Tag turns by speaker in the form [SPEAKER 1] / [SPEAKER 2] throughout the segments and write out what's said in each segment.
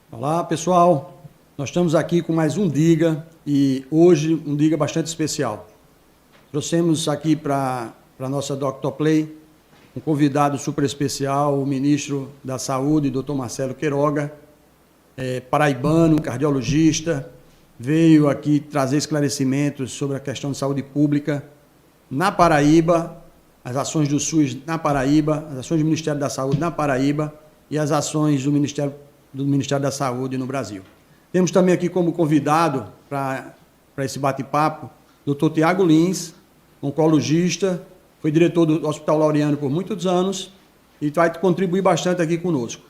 [SPEAKER 1] Olá, pessoal. Nós estamos aqui com mais um Diga e hoje um Diga bastante especial. Trouxemos aqui para a nossa Dr. Play um convidado super especial, o ministro da Saúde, Dr. Marcelo Queiroga, paraibano, cardiologista, veio aqui trazer esclarecimentos sobre a questão de saúde pública na Paraíba, as ações do SUS na Paraíba, as ações do Ministério da Saúde na Paraíba e as ações do Ministério da Saúde no Brasil. Temos também aqui como convidado para esse bate-papo o Dr. Tiago Lins, oncologista, foi diretor do Hospital Laureano por muitos anos e vai contribuir bastante aqui conosco.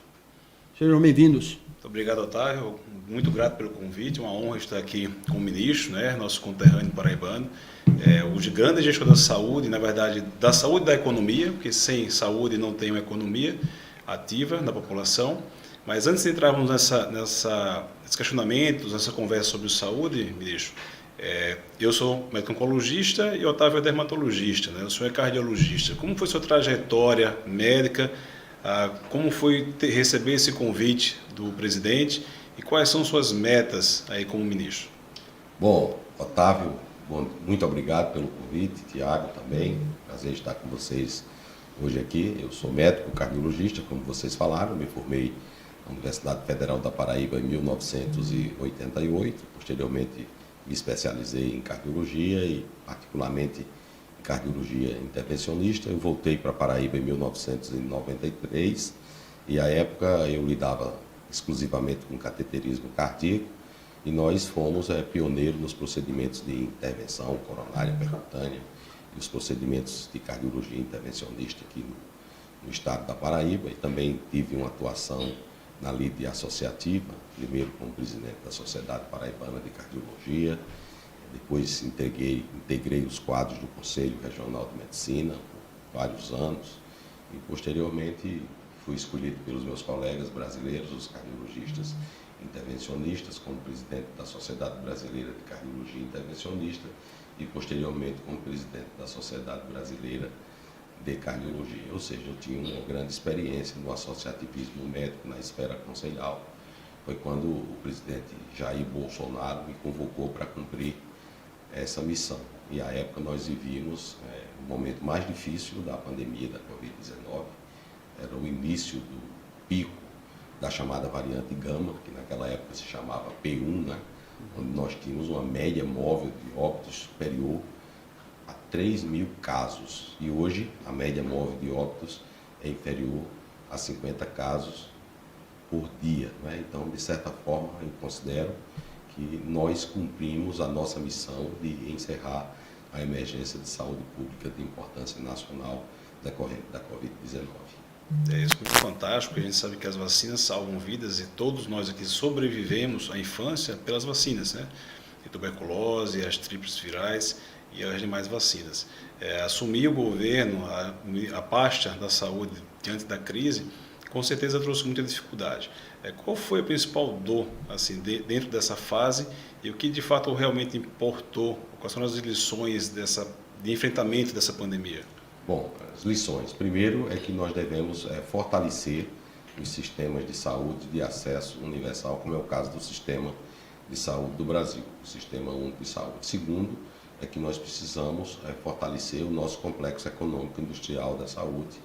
[SPEAKER 1] Sejam bem-vindos.
[SPEAKER 2] Muito obrigado, Otávio. Muito grato pelo convite. Uma honra estar aqui com o ministro, nosso conterrâneo paraibano, o grande gestor da saúde, na verdade, da saúde e da economia, porque sem saúde não tem uma economia ativa da população. Mas antes de entrarmos nesses questionamentos, nessa conversa sobre saúde, ministro, eu sou médico oncologista e Otávio é dermatologista, o senhor é cardiologista. Como foi sua trajetória médica? Como foi receber esse convite do presidente e quais são suas metas aí como ministro?
[SPEAKER 3] Bom, Otávio, muito obrigado pelo convite, Tiago também, prazer estar com vocês hoje aqui. Eu sou médico cardiologista, como vocês falaram, me formei na Universidade Federal da Paraíba em 1988, posteriormente me especializei em cardiologia e particularmente em cardiologia intervencionista. Eu voltei para a Paraíba em 1993 e à época eu lidava exclusivamente com cateterismo cardíaco e nós fomos pioneiros nos procedimentos de intervenção coronária percutânea e os procedimentos de cardiologia intervencionista aqui no estado da Paraíba, e também tive uma atuação na lide associativa, primeiro como presidente da Sociedade Paraibana de Cardiologia, depois integrei os quadros do Conselho Regional de Medicina por vários anos e posteriormente fui escolhido pelos meus colegas brasileiros, os cardiologistas intervencionistas, como presidente da Sociedade Brasileira de Cardiologia Intervencionista e posteriormente como presidente da Sociedade Brasileira de Cardiologia. Ou seja, eu tinha uma grande experiência no associativismo médico na esfera conselhal. Foi quando o presidente Jair Bolsonaro me convocou para cumprir essa missão. E à época nós vivíamos o momento mais difícil da pandemia da Covid-19. Era o início do pico da chamada variante Gama, que naquela época se chamava P1, onde nós tínhamos uma média móvel de óbitos superior a 3.000 casos. E hoje a média móvel de óbitos é inferior a 50 casos por dia. Então, de certa forma, eu considero que nós cumprimos a nossa missão de encerrar a emergência de saúde pública de importância nacional decorrente da Covid-19.
[SPEAKER 2] É isso, muito fantástico. A gente sabe que as vacinas salvam vidas e todos nós aqui sobrevivemos à infância pelas vacinas, A tuberculose, as tríplices virais e as demais vacinas. Assumir o governo, a pasta da saúde diante da crise, com certeza trouxe muita dificuldade. Qual foi a principal dor dentro dessa fase e o que de fato realmente importou? Quais são as lições de enfrentamento dessa pandemia?
[SPEAKER 3] Bom, as lições. Primeiro é que nós devemos fortalecer os sistemas de saúde de acesso universal, como é o caso do Sistema de Saúde do Brasil, o Sistema Único de Saúde. Segundo, é que nós precisamos fortalecer o nosso complexo econômico industrial da saúde,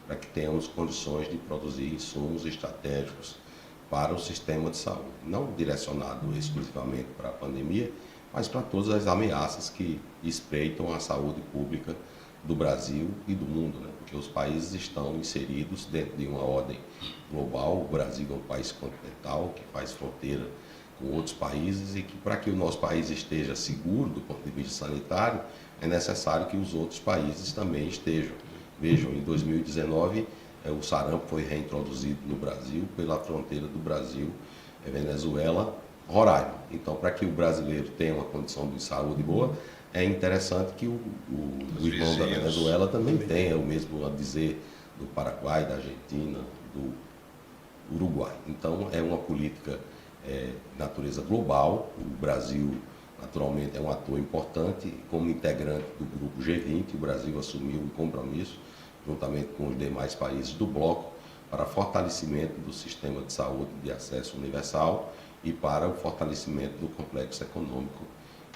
[SPEAKER 3] para que tenhamos condições de produzir insumos estratégicos para o sistema de saúde, não direcionado exclusivamente para a pandemia, mas para todas as ameaças que espreitam a saúde pública do Brasil e do mundo, porque os países estão inseridos dentro de uma ordem global. O Brasil é um país continental que faz fronteira com outros países e que, para que o nosso país esteja seguro do ponto de vista sanitário, é necessário que os outros países também estejam. Vejam, em 2019, o sarampo foi reintroduzido no Brasil pela fronteira do Brasil, Venezuela, Roraima. Então, para que o brasileiro tenha uma condição de saúde boa, é interessante que o irmão da Venezuela também tenha o mesmo a dizer do Paraguai, da Argentina, do Uruguai. Então, é uma política de natureza global. O Brasil, naturalmente, é um ator importante. Como integrante do grupo G20, o Brasil assumiu um compromisso, juntamente com os demais países do bloco, para fortalecimento do sistema de saúde de acesso universal e para o fortalecimento do complexo econômico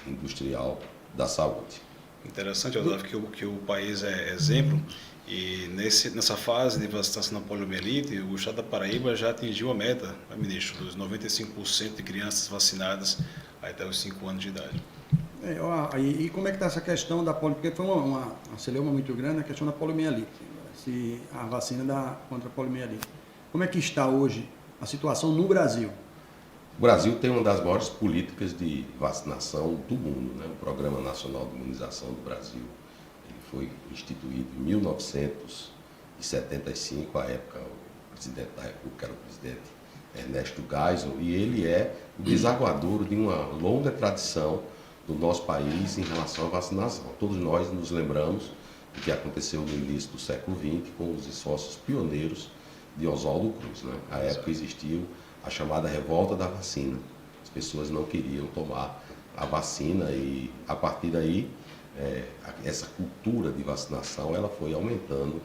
[SPEAKER 3] e industrial da saúde.
[SPEAKER 2] Interessante, Otávio, que o país é exemplo e nessa fase de vacinação na poliomielite, o estado da Paraíba já atingiu a meta, né, ministro, dos 95% de crianças vacinadas até os 5 anos de idade.
[SPEAKER 1] E como é que está essa questão da polio? Porque foi uma celeuma muito grande a questão da poliomielite, se a vacina contra a poliomielite. Como é que está hoje a situação no Brasil?
[SPEAKER 3] O Brasil tem uma das maiores políticas de vacinação do mundo, né? O Programa Nacional de Imunização do Brasil. Ele foi instituído em 1975, à época o presidente da República era o presidente Ernesto Geisel, e ele é o desaguadouro de uma longa tradição do nosso país em relação à vacinação. Todos nós nos lembramos do que aconteceu no início do século XX com os esforços pioneiros de Oswaldo Cruz, né? À época existiu a chamada revolta da vacina. As pessoas não queriam tomar a vacina e, a partir daí, essa cultura de vacinação ela foi aumentando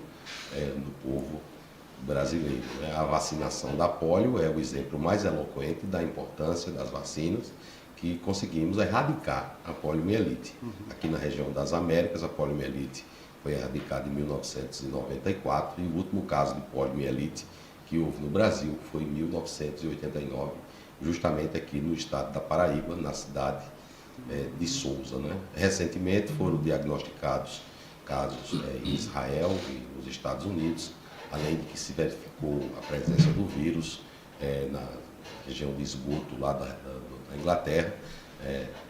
[SPEAKER 3] no povo brasileiro, né? A vacinação da polio é o exemplo mais eloquente da importância das vacinas que conseguimos erradicar a poliomielite. Aqui na região das Américas, a poliomielite foi erradicada em 1994 e o último caso de poliomielite que houve no Brasil foi em 1989, justamente aqui no estado da Paraíba, na cidade de Souza, né? Recentemente foram diagnosticados casos em Israel e nos Estados Unidos, além de que se verificou a presença do vírus na região de esgoto lá da Inglaterra.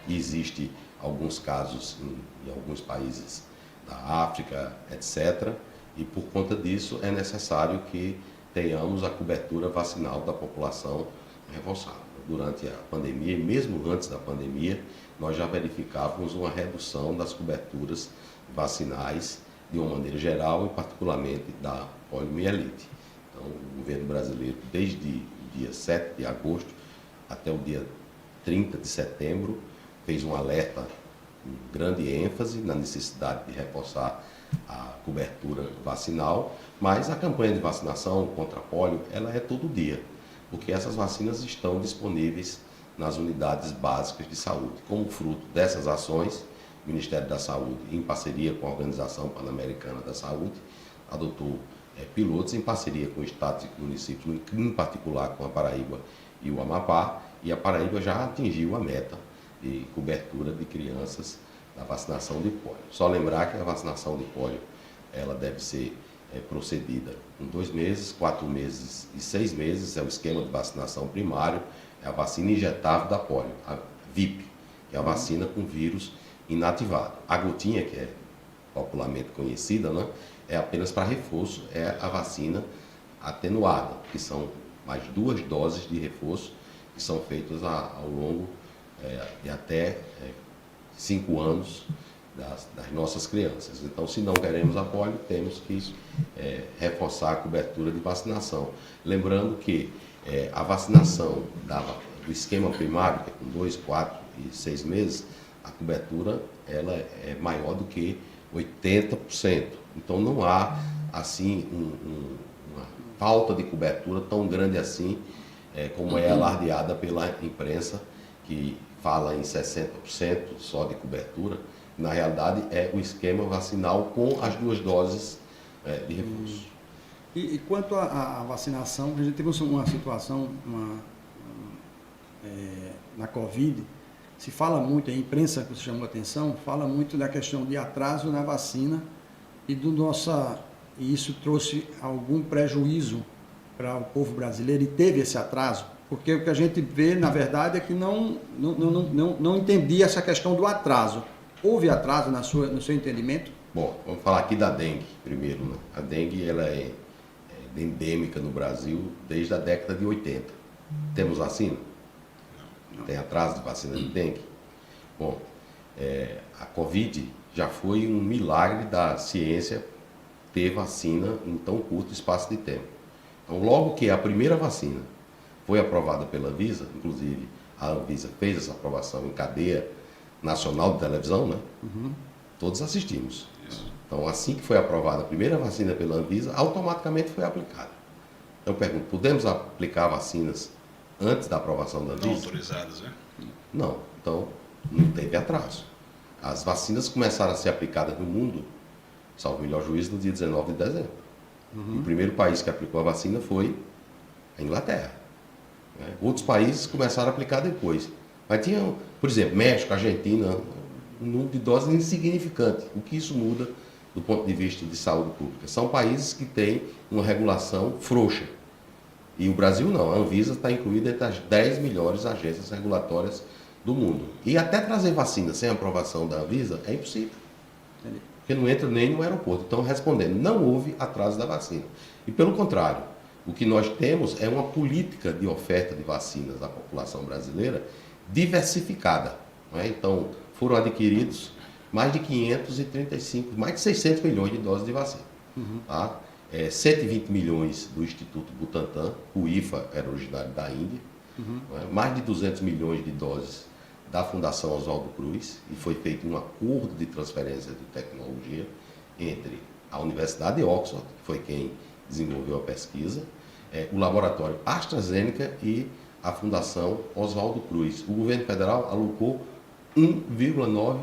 [SPEAKER 3] Existe alguns casos em alguns países da África, etc. E por conta disso é necessário que tenhamos a cobertura vacinal da população reforçada. Durante a pandemia e mesmo antes da pandemia, nós já verificávamos uma redução das coberturas vacinais de uma maneira geral e particularmente da poliomielite. Então, o governo brasileiro, desde o dia 7 de agosto até o dia 30 de setembro, fez um alerta com grande ênfase na necessidade de reforçar a cobertura vacinal, mas a campanha de vacinação contra a polio, ela é todo dia, porque essas vacinas estão disponíveis nas unidades básicas de saúde. Como fruto dessas ações, o Ministério da Saúde, em parceria com a Organização Pan-Americana da Saúde, adotou pilotos em parceria com estados e municípios, em particular com a Paraíba e o Amapá, e a Paraíba já atingiu a meta de cobertura de crianças da vacinação de polio. Só lembrar que a vacinação de polio ela deve ser procedida com 2 meses, 4 meses e 6 meses, é o esquema de vacinação primário, é a vacina injetável da polio, a VIP, que é a vacina com vírus inativado. A gotinha, que é popularmente conhecida, né, é apenas para reforço, é a vacina atenuada, que são mais 2 doses de reforço, que são feitas ao longo de até 5 anos das nossas crianças. Então, se não queremos a polio, temos que reforçar a cobertura de vacinação. Lembrando que a vacinação do esquema primário, que é com 2, 4 e 6 meses, a cobertura ela é maior do que 80%. Então, não há assim uma falta de cobertura tão grande assim, como é alardeada pela imprensa, que fala em 60% só de cobertura. Na realidade, é o esquema vacinal com as 2 doses de reforço.
[SPEAKER 1] E quanto à vacinação, a gente teve uma situação na Covid, se fala muito, a imprensa que você chamou a atenção, fala muito da questão de atraso na vacina e isso trouxe algum prejuízo para o povo brasileiro e teve esse atraso, porque o que a gente vê, na verdade, é que não entendia essa questão do atraso. Houve atraso no seu entendimento?
[SPEAKER 3] Bom, vamos falar aqui da dengue primeiro, né? A dengue ela é endêmica no Brasil desde a década de 80. Temos vacina? Não. Tem atraso de vacina de dengue? Bom, a Covid já foi um milagre da ciência ter vacina em tão curto espaço de tempo. Então, logo que a primeira vacina foi aprovada pela Anvisa, inclusive a Anvisa fez essa aprovação em cadeia nacional de televisão, né? Todos assistimos. Isso. Então, assim que foi aprovada a primeira vacina pela Anvisa, automaticamente foi aplicada. Eu pergunto, podemos aplicar vacinas antes da aprovação da
[SPEAKER 2] Não
[SPEAKER 3] Anvisa?
[SPEAKER 2] autorizadas, né?
[SPEAKER 3] Não, então não teve atraso. As vacinas começaram a ser aplicadas no mundo, salvo o melhor juízo, no dia 19 de dezembro. O primeiro país que aplicou a vacina foi a Inglaterra. Né? Outros países começaram a aplicar depois. Mas tinha, por exemplo, México, Argentina, um número de doses insignificante. O que isso muda do ponto de vista de saúde pública? São países que têm uma regulação frouxa. E o Brasil não. A Anvisa está incluída entre as 10 melhores agências regulatórias do mundo. E até trazer vacina sem aprovação da Anvisa é impossível.
[SPEAKER 1] Entendi.
[SPEAKER 3] Porque não entra nem no aeroporto. Então, respondendo, não houve atraso da vacina. E pelo contrário, o que nós temos é uma política de oferta de vacinas à população brasileira diversificada. Não é? Então, foram adquiridos mais de 535, mais de 600 milhões de doses de vacina. Tá? 120 milhões do Instituto Butantan, o IFA era originário da Índia, não é? Mais de 200 milhões de doses da Fundação Oswaldo Cruz, e foi feito um acordo de transferência de tecnologia entre a Universidade de Oxford, que foi quem desenvolveu a pesquisa, o laboratório AstraZeneca e a Fundação Oswaldo Cruz. O governo federal alocou 1,9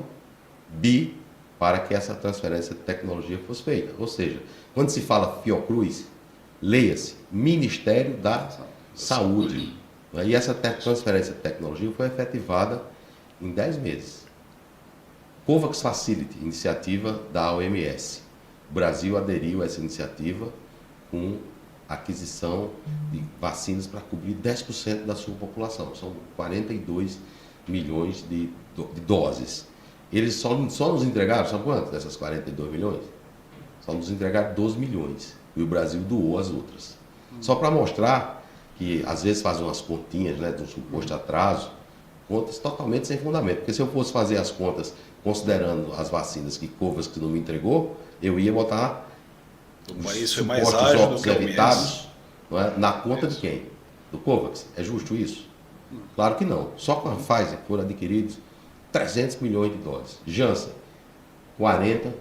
[SPEAKER 3] bi para que essa transferência de tecnologia fosse feita. Ou seja, quando se fala Fiocruz, leia-se Ministério da Saúde. E essa transferência de tecnologia foi efetivada em 10 meses. COVAX Facility, iniciativa da OMS. O Brasil aderiu a essa iniciativa com aquisição de vacinas para cobrir 10% da sua população. São 42 milhões de doses. Eles só nos entregaram, sabe quanto dessas 42 milhões? Só nos entregaram 12 milhões. E o Brasil doou as outras. Só para mostrar que às vezes fazem umas continhas, né, de um suposto atraso, contas totalmente sem fundamento. Porque se eu fosse fazer as contas considerando as vacinas que COVAX não me entregou, eu ia botar
[SPEAKER 2] O país foi
[SPEAKER 3] os
[SPEAKER 2] mais
[SPEAKER 3] supostos
[SPEAKER 2] ágil do
[SPEAKER 3] óbitos
[SPEAKER 2] que a
[SPEAKER 3] evitados, não é, na conta de quem? Do COVAX. É justo isso? Claro que não. Só com a Pfizer foram adquiridos 300 milhões de doses. Janssen, 40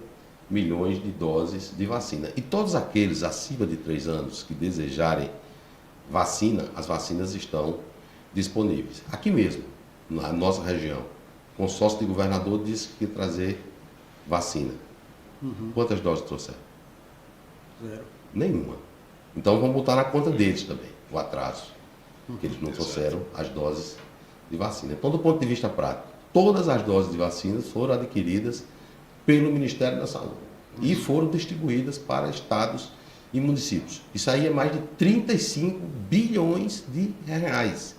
[SPEAKER 3] milhões de doses de vacina. E todos aqueles acima de 3 anos que desejarem vacina, as vacinas estão disponíveis. Aqui mesmo, na nossa região, o consórcio de governador disse que ia trazer vacina. Quantas doses trouxeram?
[SPEAKER 1] 0.
[SPEAKER 3] Nenhuma. Então vamos botar na conta deles também, o atraso. Porque eles não trouxeram as doses de vacina. Então, do ponto de vista prático, todas as doses de vacinas foram adquiridas pelo Ministério da Saúde e foram distribuídas para estados e municípios. Isso aí é mais de 35 bilhões de reais.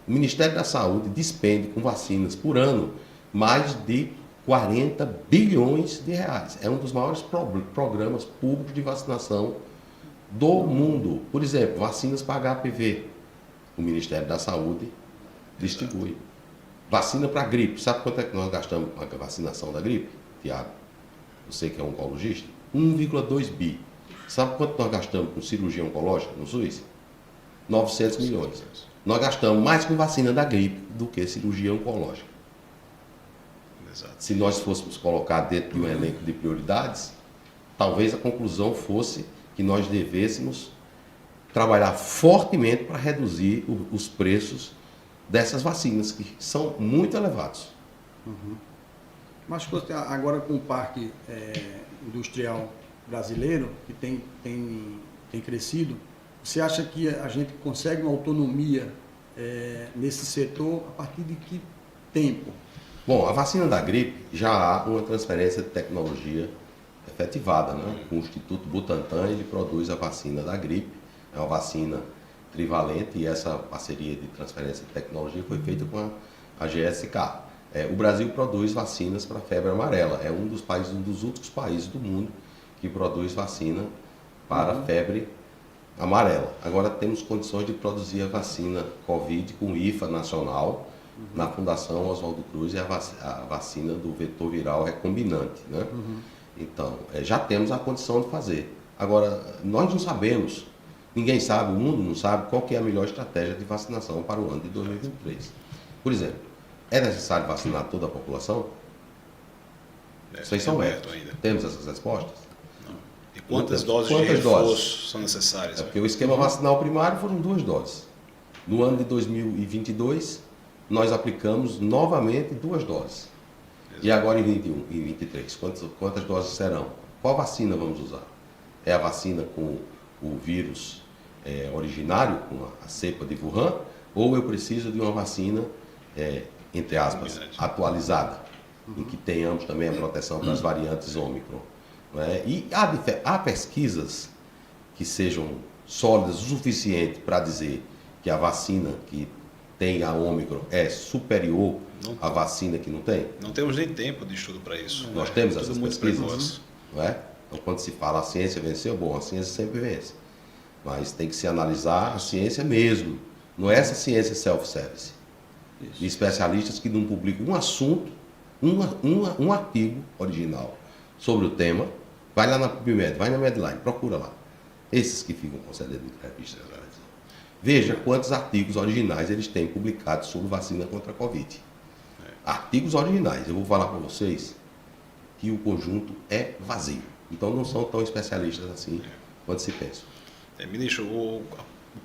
[SPEAKER 3] O Ministério da Saúde despende com vacinas por ano mais de 40 bilhões de reais. É um dos maiores programas públicos de vacinação do mundo. Por exemplo, vacinas para HPV. O Ministério da Saúde distribui. Vacina para gripe. Sabe quanto é que nós gastamos com a vacinação da gripe, Tiago? Você que é oncologista? 1,2 bi. Sabe quanto nós gastamos com cirurgia oncológica no SUS? 900 milhões. Nós gastamos mais com vacina da gripe do que cirurgia oncológica.
[SPEAKER 2] Exato.
[SPEAKER 3] Se nós fôssemos colocar dentro de um elenco de prioridades, talvez a conclusão fosse que nós devêssemos trabalhar fortemente para reduzir os preços dessas vacinas, que são muito elevados.
[SPEAKER 1] Mas agora com o parque industrial brasileiro, que tem crescido, você acha que a gente consegue uma autonomia nesse setor a partir de que tempo?
[SPEAKER 3] Bom, a vacina da gripe já há uma transferência de tecnologia efetivada, né? Com o Instituto Butantan, ele produz a vacina da gripe, é uma vacina trivalente, e essa parceria de transferência de tecnologia foi feita com a GSK. O Brasil produz vacinas para febre amarela, é um dos únicos países do mundo que produz vacina para febre amarela. Agora temos condições de produzir a vacina Covid com o IFA nacional, na Fundação Oswaldo Cruz, e a vacina do vetor viral recombinante, né? Então, já temos a condição de fazer. Agora, nós não sabemos, ninguém sabe, o mundo não sabe qual que é a melhor estratégia de vacinação para o ano de 2023. Por exemplo, é necessário vacinar toda a população? Vocês são médicos. Temos essas respostas?
[SPEAKER 2] Não. quantas doses de reforço são necessárias?
[SPEAKER 3] É porque o esquema vacinal primário foram 2 doses. No ano de 2022, nós aplicamos novamente 2 doses. E agora em 21 e 23, quantas doses serão? Qual vacina vamos usar? É a vacina com o vírus originário, com a cepa de Wuhan, ou eu preciso de uma vacina, entre aspas, atualizada, em que tenhamos também a proteção das variantes Ômicron? E há pesquisas que sejam sólidas o suficiente para dizer que a vacina que tem a Ômicron é superior à vacina que não tem?
[SPEAKER 2] Não temos nem tempo de estudo para isso.
[SPEAKER 3] Nós temos essas
[SPEAKER 2] muito
[SPEAKER 3] pesquisas, não é? Então, quando se fala a ciência venceu, bom, a ciência sempre vence. Mas tem que se analisar a ciência mesmo. Não é essa ciência self-service. De especialistas que não publicam um assunto, um artigo original sobre o tema. Vai lá na PubMed, vai na Medline, procura lá. Esses que ficam concedendo entrevistas. Veja quantos artigos originais eles têm publicados sobre vacina contra a Covid. Artigos originais. Eu vou falar para vocês que o conjunto é vazio. Então não são tão especialistas assim quanto se pensa.
[SPEAKER 2] Ministro, o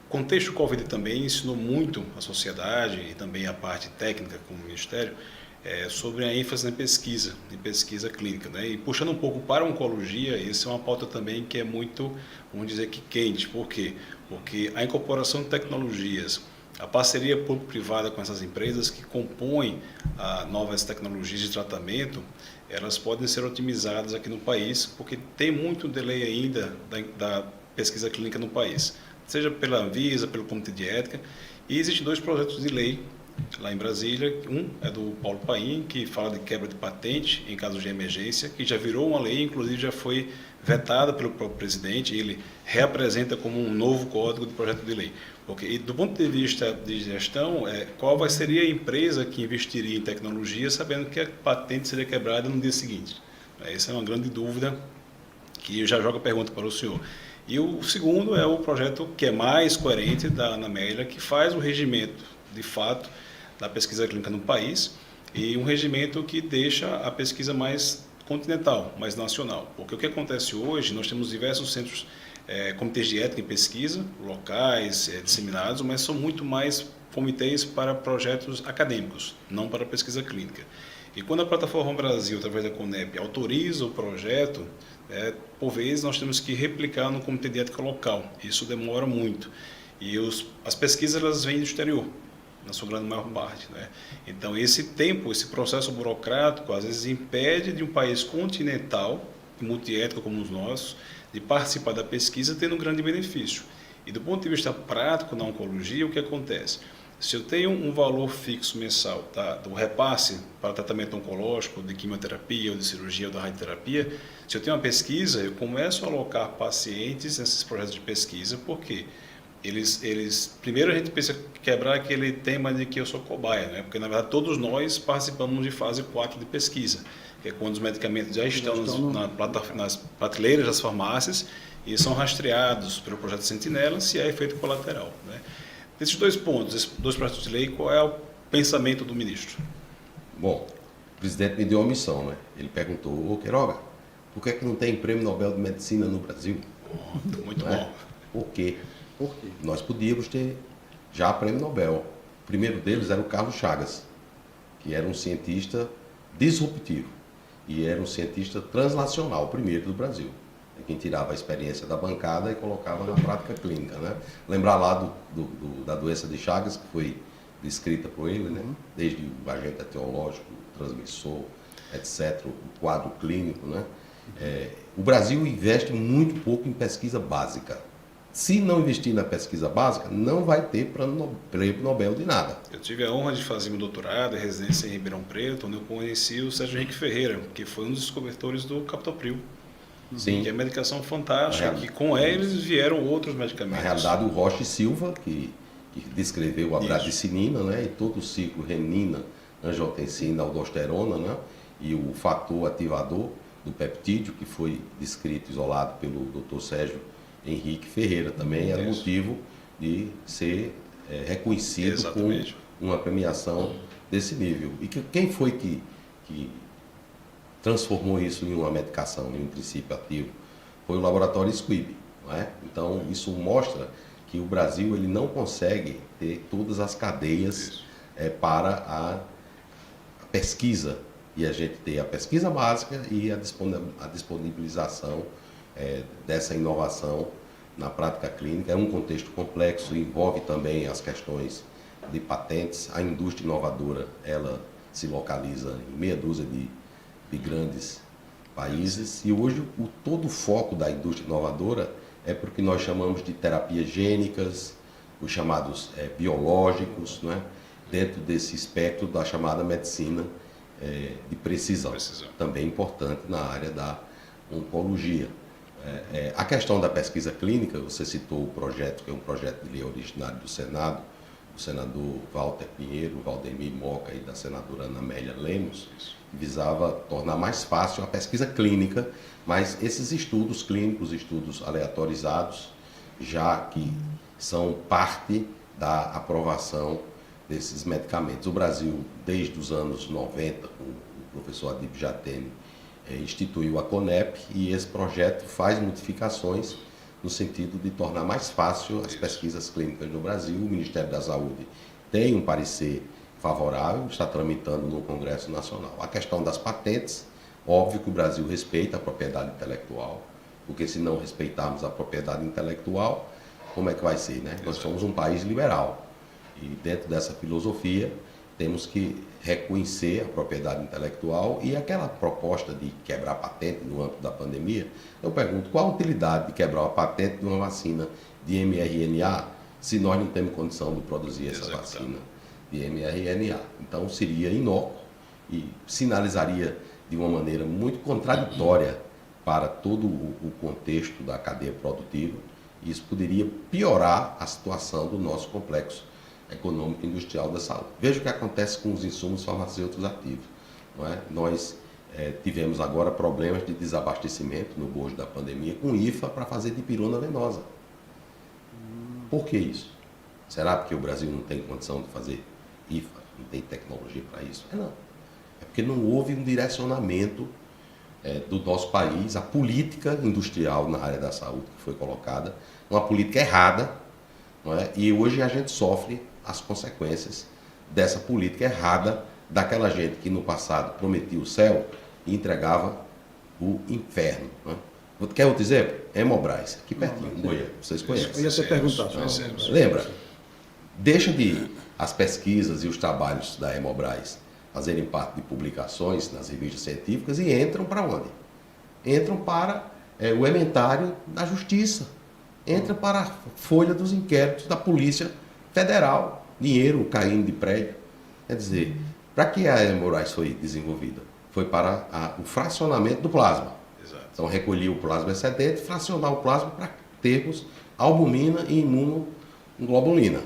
[SPEAKER 2] contexto Covid também ensinou muito a sociedade e também a parte técnica como Ministério sobre a ênfase na pesquisa, em pesquisa clínica, né? E puxando um pouco para a oncologia, essa é uma pauta também que é muito, vamos dizer que quente. Por quê? Porque a incorporação de tecnologias, a parceria público-privada com essas empresas que compõem novas tecnologias de tratamento, elas podem ser otimizadas aqui no país, porque tem muito delay ainda da pesquisa clínica no país, seja pela Anvisa, pelo Comitê de Ética, e existem 2 projetos de lei lá em Brasília. Um é do Paulo Paim, que fala de quebra de patente em casos de emergência, que já virou uma lei, inclusive já foi vetada pelo próprio presidente, ele reapresenta como um novo código de projeto de lei. Porque, e do ponto de vista de gestão, qual seria a empresa que investiria em tecnologia sabendo que a patente seria quebrada no dia seguinte? Essa é uma grande dúvida que já joga a pergunta para o senhor. E o segundo é o projeto que é mais coerente da Ana Amélia, que faz o regimento, de fato, da pesquisa clínica no país, e um regimento que deixa a pesquisa mais continental, mais nacional. Porque o que acontece hoje, nós temos diversos centros, comitês de ética em pesquisa, locais, disseminados, mas são muito mais comitês para projetos acadêmicos, não para pesquisa clínica. E quando a Plataforma Brasil, através da CONEP, autoriza o projeto, por vezes nós temos que replicar no comitê de ética local. Isso demora muito. E as pesquisas elas vêm do exterior, na sua grande maior parte, né? Então esse tempo, esse processo burocrático, às vezes impede de um país continental, multiético como os nossos, de participar da pesquisa tendo um grande benefício. E do ponto de vista prático na oncologia, o que acontece? Se eu tenho um valor fixo mensal do repasse para tratamento oncológico, de quimioterapia, ou de cirurgia, ou da radioterapia, se eu tenho uma pesquisa, eu começo a alocar pacientes nesses projetos de pesquisa, porque primeiro a gente pensa quebrar aquele tema de que eu sou cobaia, né? Porque na verdade todos nós participamos de fase 4 de pesquisa, que é quando os medicamentos já estão nas prateleiras das farmácias e são rastreados pelo projeto Sentinela se há efeito colateral, né? Desses 2 pontos, esses 2 projetos de lei, qual é o pensamento do ministro?
[SPEAKER 3] Bom, o presidente me deu uma missão, né? Ele perguntou, ô Queiroga, por que não tem Prêmio Nobel de Medicina no Brasil?
[SPEAKER 2] Muito bom.
[SPEAKER 3] Por quê? Nós podíamos ter já Prêmio Nobel. O primeiro deles era o Carlos Chagas, que era um cientista disruptivo e era um cientista translacional, o primeiro do Brasil. Quem tirava a experiência da bancada e colocava na prática clínica, né? Lembrar lá da doença de Chagas, que foi descrita por ele, né? Desde o agente etiológico, o transmissor, etc., o quadro clínico, né? O Brasil investe muito pouco em pesquisa básica. Se não investir na pesquisa básica, não vai ter prêmio Nobel de nada.
[SPEAKER 2] Eu tive a honra de fazer meu doutorado em residência em Ribeirão Preto, onde eu conheci o Sérgio Henrique Ferreira, que foi um dos descobertores do captopril.
[SPEAKER 3] Sim.
[SPEAKER 2] Que é medicação fantástica, que com eles vieram outros medicamentos.
[SPEAKER 3] Na realidade, o Rocha Silva, que descreveu a bradicinina, né, e todo o ciclo renina, angiotensina, aldosterona, né, e o fator ativador do peptídeo, que foi descrito, isolado pelo Dr. Sérgio Henrique Ferreira, também era motivo de ser reconhecido
[SPEAKER 2] Exatamente.
[SPEAKER 3] com uma premiação desse nível. E quem foi que transformou isso em uma medicação, em um princípio ativo? foi o laboratório Squibb, não é? Então, isso mostra que o Brasil ele não consegue ter todas as cadeias para a pesquisa. E a gente ter a pesquisa básica e a disponibilização dessa inovação na prática clínica. É um contexto complexo, envolve também as questões de patentes. A indústria inovadora, ela se localiza em meia dúzia de grandes países. E hoje todo o foco da indústria inovadora é para o que nós chamamos de terapias gênicas, os chamados biológicos, não é? Dentro desse espectro da chamada medicina de precisão, também importante na área da oncologia. A questão da pesquisa clínica, você citou o projeto, que é um projeto de lei originário do Senado, do senador Walter Pinheiro, Valdemir Moca e da senadora Ana Amélia Lemos, visava tornar mais fácil a pesquisa clínica, mas esses estudos clínicos, estudos aleatorizados, já que são parte da aprovação desses medicamentos. O Brasil, desde os anos 90, o professor Adib Jatene instituiu a CONEP e esse projeto faz modificações no sentido de tornar mais fácil as pesquisas clínicas no Brasil. O Ministério da Saúde tem um parecer favorável, está tramitando no Congresso Nacional. A questão das patentes, óbvio que o Brasil respeita a propriedade intelectual, porque se não respeitarmos a propriedade intelectual, como é que vai ser, né? Nós somos um país liberal. E dentro dessa filosofia, temos que reconhecer a propriedade intelectual e aquela proposta de quebrar patente no âmbito da pandemia. Eu pergunto, qual a utilidade de quebrar a patente de uma vacina de mRNA se nós não temos condição de produzir essa vacina de mRNA? Então, seria inócuo e sinalizaria de uma maneira muito contraditória para todo o contexto da cadeia produtiva. E isso poderia piorar a situação do nosso complexo econômico e industrial da saúde. Veja o que acontece com os insumos farmacêuticos ativos. Não é? Nós tivemos agora problemas de desabastecimento no bojo da pandemia com IFA para fazer dipirona venosa. Por que isso? Será porque o Brasil não tem condição de fazer IFA? Não tem tecnologia para isso? Não. É porque não houve um direcionamento do nosso país, a política industrial na área da saúde que foi colocada, uma política errada, não é? E hoje a gente sofre as consequências dessa política errada, daquela gente que no passado prometia o céu e entregava o inferno. Não é? Quer outro exemplo? Hemobras, aqui pertinho, em Goiânia, vocês conhecem.
[SPEAKER 1] Eu ia ter perguntado.
[SPEAKER 3] Lembra? Deixa de as pesquisas e os trabalhos da Hemobras fazerem parte de publicações nas revistas científicas e entram para onde? Entram para o ementário da Justiça. Entra para a folha dos inquéritos da Polícia Federal. Dinheiro caindo de prédio. Quer dizer, para que a Hemobras foi desenvolvida? Foi para o fracionamento do plasma.
[SPEAKER 2] Exato.
[SPEAKER 3] Então, recolher o plasma excedente, fracionar o plasma para termos albumina e imunoglobulina.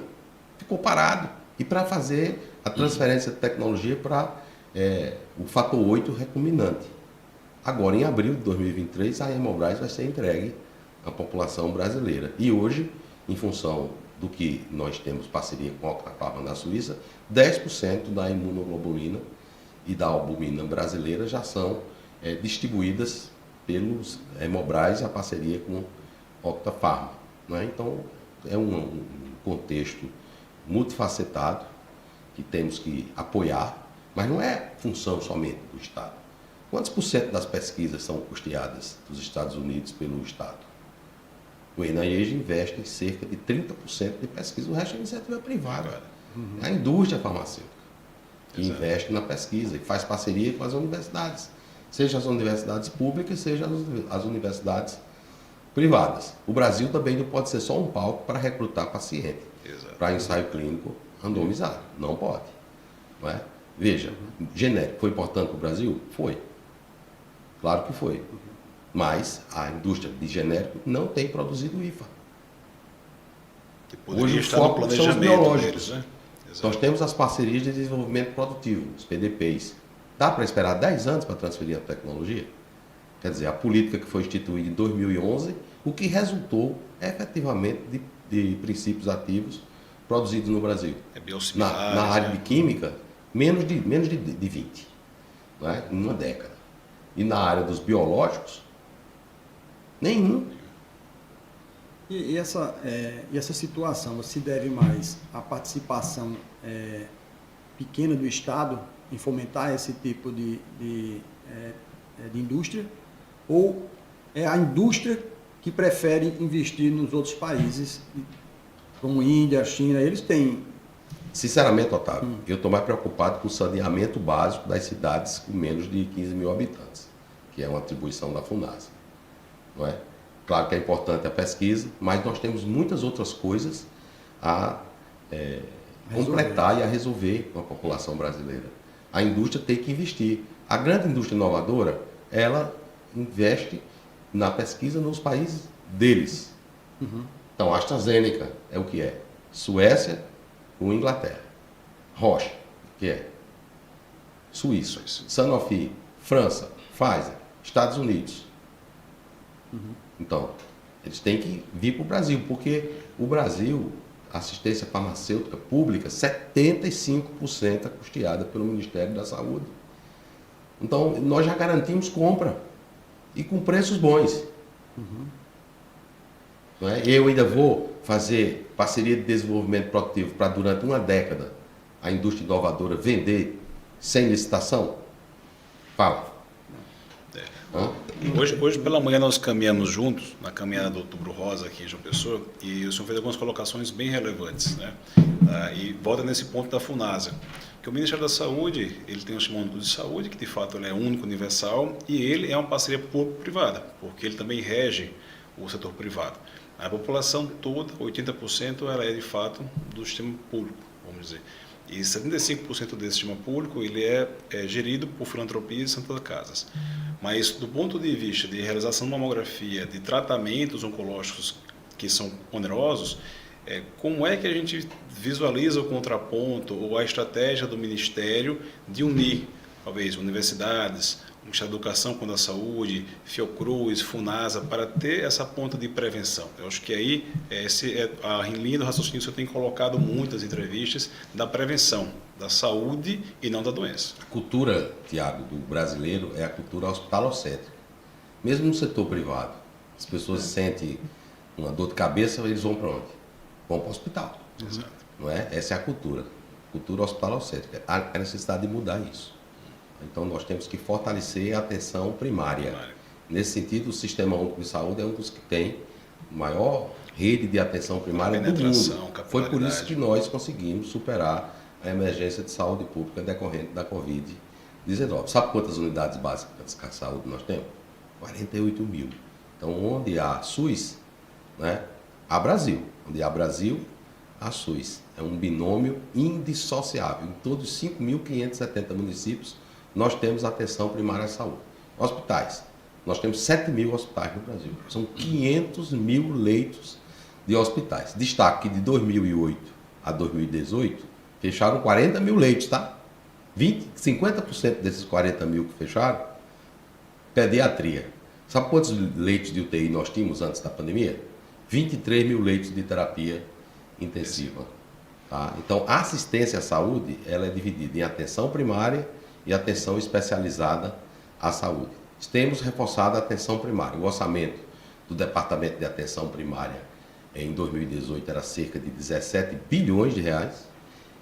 [SPEAKER 3] Ficou parado. E para fazer a transferência de tecnologia para o fator 8 recombinante. Agora, em abril de 2023, a Hemobras vai ser entregue à população brasileira. E hoje, em função do que nós temos parceria com a Oxfam na Suíça, 10% da imunoglobulina e da albumina brasileira já são distribuídas pelos Hemobras, a parceria com a Oxfam. Né? Então, é um contexto multifacetado que temos que apoiar, mas não é função somente do Estado. Quantos por cento das pesquisas são custeadas dos Estados Unidos pelo Estado? O NIH investe em cerca de 30% de pesquisa, o resto é iniciativa privada. É a indústria farmacêutica que investe na pesquisa e faz parceria com as universidades, seja as universidades públicas, seja as universidades privadas. O Brasil também não pode ser só um palco para recrutar paciente para ensaio clínico randomizado. Não pode. Não é? Veja, genérico foi importante para o Brasil? Foi. Claro que foi. Mas a indústria de genérico não tem produzido IFA.
[SPEAKER 2] Hoje o foco são os biológicos. Deles, né?
[SPEAKER 3] Nós temos as parcerias de desenvolvimento produtivo, os PDPs. Dá para esperar 10 anos para transferir a tecnologia? Quer dizer, a política que foi instituída em 2011, o que resultou efetivamente de princípios ativos produzidos no Brasil. Na área de química, menos de 20, não é? Em uma década. E na área dos biológicos, Nenhum.
[SPEAKER 1] E essa situação se deve mais à participação pequena do Estado em fomentar esse tipo de indústria, ou é a indústria que prefere investir nos outros países, como Índia, China? Eles têm...
[SPEAKER 3] Sinceramente, Otávio, eu estou mais preocupado com o saneamento básico das cidades com menos de 15 mil habitantes, que é uma atribuição da FUNASA, não é? Claro que é importante a pesquisa, mas nós temos muitas outras coisas a completar e a resolver com a população brasileira. A indústria tem que investir. A grande indústria inovadora, ela investe na pesquisa nos países deles. Então, a AstraZeneca é o que é? Suécia com Inglaterra. Roche, que é? Suíça. Sanofi, França, Pfizer, Estados Unidos. Então, eles têm que vir para o Brasil, porque o Brasil, a assistência farmacêutica pública, 75% é custeada pelo Ministério da Saúde. Então, nós já garantimos compra e com preços bons. Não é? Eu ainda vou fazer parceria de desenvolvimento produtivo para, durante uma década, a indústria inovadora vender sem licitação? Fala.
[SPEAKER 2] Hoje pela manhã nós caminhamos juntos, na caminhada do Outubro Rosa aqui em João Pessoa, e o senhor fez algumas colocações bem relevantes, né? E volta nesse ponto da FUNASA, que o Ministério da Saúde, ele tem um sistema único de saúde, que de fato ele é único, universal, e ele é uma parceria público-privada, porque ele também rege o setor privado. A população toda, 80%, ela é de fato do sistema público, vamos dizer. E 75% desse sistema público ele é gerido por filantropias e santas casas. Mas do ponto de vista de realização de mamografia, de tratamentos oncológicos que são onerosos, como é que a gente visualiza o contraponto ou a estratégia do Ministério de unir, talvez, universidades, o Ministério da Educação com a da Saúde, Fiocruz, FUNASA, para ter essa ponta de prevenção? Eu acho que aí, a linha do raciocínio que você tem colocado muitas entrevistas da prevenção, da saúde e não da doença.
[SPEAKER 3] A cultura, Tiago, do brasileiro é a cultura hospitalocêntrica. Mesmo no setor privado, as pessoas sentem uma dor de cabeça, eles vão para onde? Vão para o hospital.
[SPEAKER 2] Exato.
[SPEAKER 3] Não é? Essa é a cultura hospitalocêntrica. Há necessidade de mudar isso. Então, nós temos que fortalecer a atenção primária. Nesse sentido, o Sistema Único de Saúde é um dos que tem maior rede de atenção primária do mundo. Foi por isso que nós conseguimos superar a emergência de saúde pública decorrente da Covid-19. Sabe quantas unidades básicas de saúde nós temos? 48 mil. Então, onde há SUS, né, há Brasil. Onde há Brasil, há SUS. É um binômio indissociável. Em todos os 5.570 municípios, nós temos atenção primária à saúde. Hospitais. Nós temos 7 mil hospitais no Brasil. São 500 mil leitos de hospitais. Destaque que de 2008 a 2018, fecharam 40 mil leitos, tá? 50% desses 40 mil que fecharam, pediatria. Sabe quantos leitos de UTI nós tínhamos antes da pandemia? 23 mil leitos de terapia intensiva. Tá? Então, a assistência à saúde, ela é dividida em atenção primária e atenção especializada à saúde. Temos reforçado a atenção primária. O orçamento do Departamento de Atenção Primária em 2018 era cerca de 17 bilhões de reais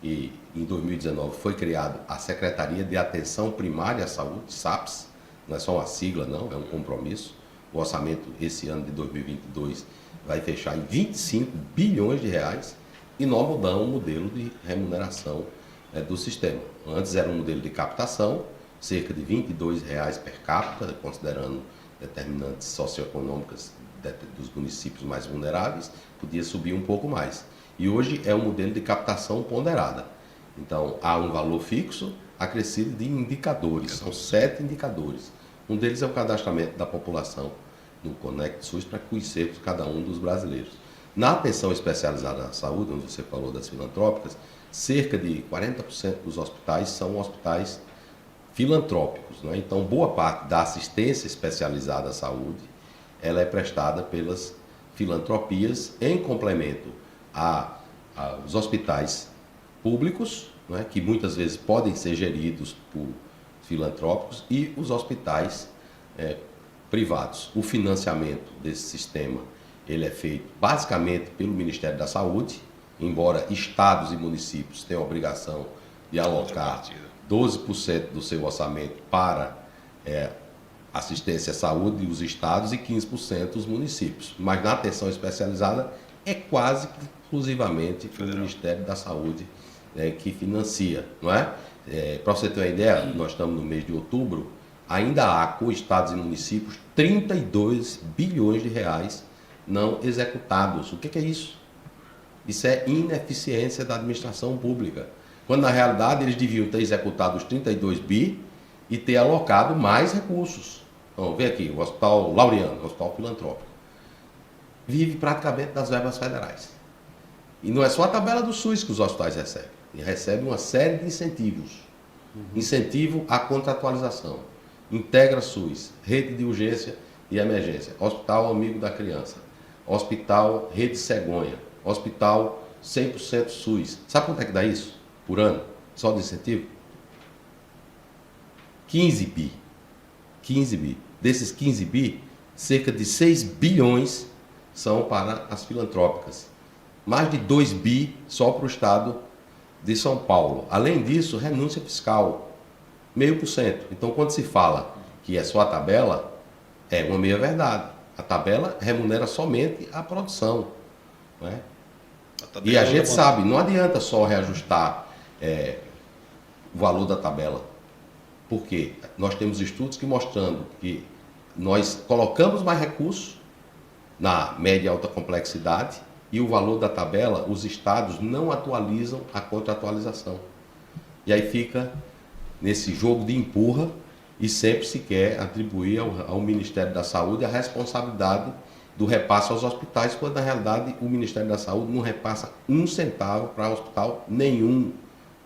[SPEAKER 3] e em 2019 foi criada a Secretaria de Atenção Primária à Saúde, SAPS, não é só uma sigla não, é um compromisso. O orçamento esse ano de 2022 vai fechar em 25 bilhões de reais e nós mudamos o modelo de remuneração do sistema. Antes era um modelo de captação, cerca de R$ 22,00 per capita, considerando determinantes socioeconômicas dos municípios mais vulneráveis, podia subir um pouco mais. E hoje é um modelo de captação ponderada. Então, há um valor fixo acrescido de indicadores, são 7 indicadores. Um deles é o cadastramento da população no Conect SUS para conhecermos cada um dos brasileiros. Na atenção especializada à saúde, onde você falou das filantrópicas, cerca de 40% dos hospitais são hospitais filantrópicos, né? Então, boa parte da assistência especializada à saúde, ela é prestada pelas filantropias em complemento aos hospitais públicos, né? Que muitas vezes podem ser geridos por filantrópicos, e os hospitais privados. O financiamento desse sistema ele é feito basicamente pelo Ministério da Saúde, embora estados e municípios tenham a obrigação de alocar 12% do seu orçamento para assistência à saúde, os estados, e 15% os municípios. Mas na atenção especializada é quase que exclusivamente o Ministério da Saúde que financia, não é? Para você ter uma ideia, nós estamos no mês de outubro, ainda há com estados e municípios 32 bilhões de reais não executados. O que é isso? Isso é ineficiência da administração pública. Quando na realidade eles deviam ter executado os 32 bi e ter alocado mais recursos. Então, vem aqui, o Hospital Laureano, o Hospital Filantrópico, vive praticamente das verbas federais. E não é só a tabela do SUS que os hospitais recebem. Eles recebem uma série de incentivos. Incentivo à contratualização. Integra SUS, rede de urgência e emergência, Hospital Amigo da Criança, Hospital Rede Cegonha, Hospital 100% SUS. Sabe quanto é que dá isso por ano? Só de incentivo? 15 bi. 15 bi. Desses 15 bi, cerca de 6 bilhões são para as filantrópicas. Mais de 2 bi só para o estado de São Paulo. Além disso, renúncia fiscal, 0,5%. Então, quando se fala que é só a tabela, é uma meia-verdade. A tabela remunera somente a produção. Não é? E a gente sabe, não adianta só reajustar o valor da tabela. Porque nós temos estudos que mostrando que nós colocamos mais recursos na média e alta complexidade e o valor da tabela, os estados não atualizam a contratualização. E aí fica nesse jogo de empurra e sempre se quer atribuir ao Ministério da Saúde a responsabilidade do repasse aos hospitais, quando na realidade o Ministério da Saúde não repassa um centavo para hospital nenhum.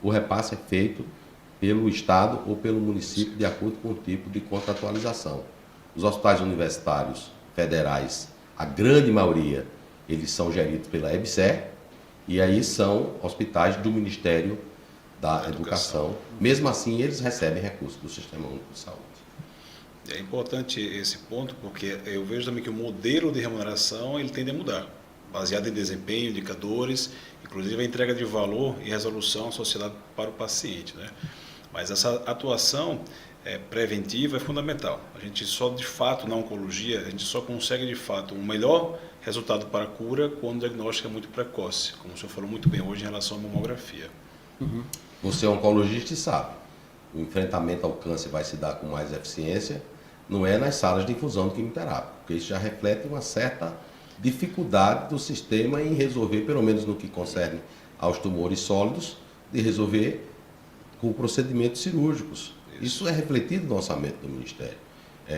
[SPEAKER 3] O repasse é feito pelo Estado ou pelo município, de acordo com o tipo de contratualização. Os hospitais universitários federais, a grande maioria, eles são geridos pela EBSER, e aí são hospitais do Ministério da Educação. Mesmo assim, eles recebem recursos do Sistema Único de Saúde.
[SPEAKER 2] É importante esse ponto, porque eu vejo também que o modelo de remuneração ele tende a mudar, baseado em desempenho, indicadores, inclusive a entrega de valor e resolução associada para o paciente, né? Mas essa atuação preventiva é fundamental. A gente só, de fato, na oncologia, a gente só consegue, de fato, um melhor resultado para a cura quando o diagnóstico é muito precoce, como o senhor falou muito bem hoje em relação à mamografia.
[SPEAKER 3] Você é oncologista e sabe, o enfrentamento ao câncer vai se dar com mais eficiência, não é nas salas de infusão de quimioterapia, porque isso já reflete uma certa dificuldade do sistema em resolver, pelo menos no que concerne aos tumores sólidos, de resolver com procedimentos cirúrgicos. Isso é refletido no orçamento do Ministério.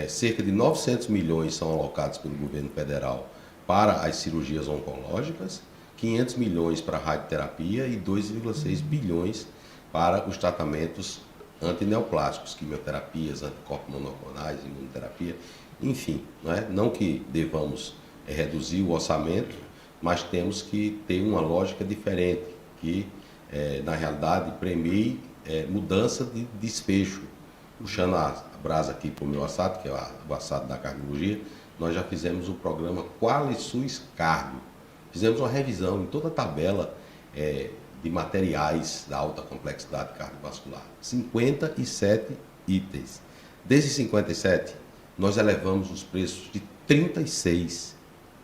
[SPEAKER 3] Cerca de 900 milhões são alocados pelo governo federal para as cirurgias oncológicas, 500 milhões para a radioterapia e 2,6 bilhões para os tratamentos antineoplásicos, quimioterapias, anticorpos monoclonais, imunoterapia, enfim. Não que devamos reduzir o orçamento, mas temos que ter uma lógica diferente, que na realidade premie mudança de desfecho. Puxando a brasa aqui para o meu assado, que é o assado da cardiologia, nós já fizemos o programa QualiSUS Cardio. Fizemos uma revisão em toda a tabela de materiais da alta complexidade cardiovascular. 57 itens. Desses 57, nós elevamos os preços de 36.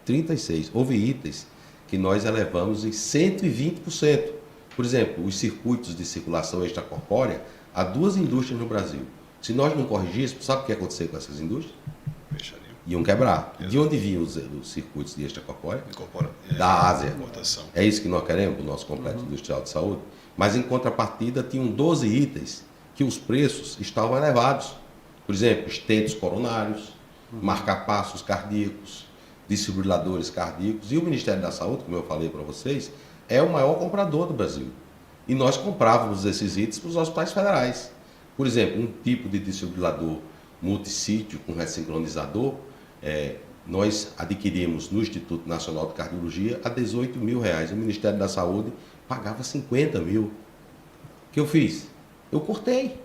[SPEAKER 3] 36. Houve itens que nós elevamos em 120%. Por exemplo, os circuitos de circulação extracorpórea, há 2 indústrias no Brasil. Se nós não corrigíssemos, sabe o que ia acontecer com essas indústrias?
[SPEAKER 2] Fecharia.
[SPEAKER 3] Iam quebrar.
[SPEAKER 2] Exato.
[SPEAKER 3] De onde vinham os circuitos de extracorpórea?
[SPEAKER 2] Incorpora.
[SPEAKER 3] Da Ásia.
[SPEAKER 2] Importação.
[SPEAKER 3] É isso que nós queremos para o nosso complexo industrial de saúde. Mas em contrapartida, tinham 12 itens que os preços estavam elevados. Por exemplo, estentos coronários, marca-passos cardíacos, desfibriladores cardíacos. E o Ministério da Saúde, como eu falei para vocês, é o maior comprador do Brasil. E nós comprávamos esses itens para os hospitais federais. Por exemplo, um tipo de desfibrilador multissítio com ressincronizador, nós adquirimos no Instituto Nacional de Cardiologia a R$18 mil. O Ministério da Saúde pagava 50 mil. O que eu fiz? Eu cortei.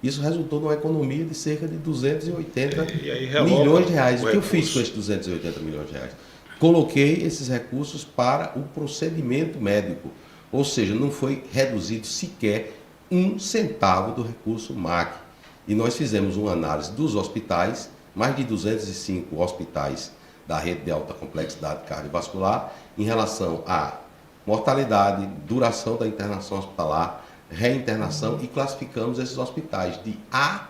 [SPEAKER 3] Isso resultou numa economia de cerca de 280
[SPEAKER 2] E aí realoca
[SPEAKER 3] milhões de reais. O que eu
[SPEAKER 2] recurso.
[SPEAKER 3] fiz com esses 280 milhões de reais? Coloquei esses recursos para o procedimento médico, ou seja, não foi reduzido sequer um centavo do recurso MAC. E nós fizemos uma análise dos hospitais, mais de 205 hospitais da rede de alta complexidade cardiovascular, em relação à mortalidade, duração da internação hospitalar, reinternação, e classificamos esses hospitais de A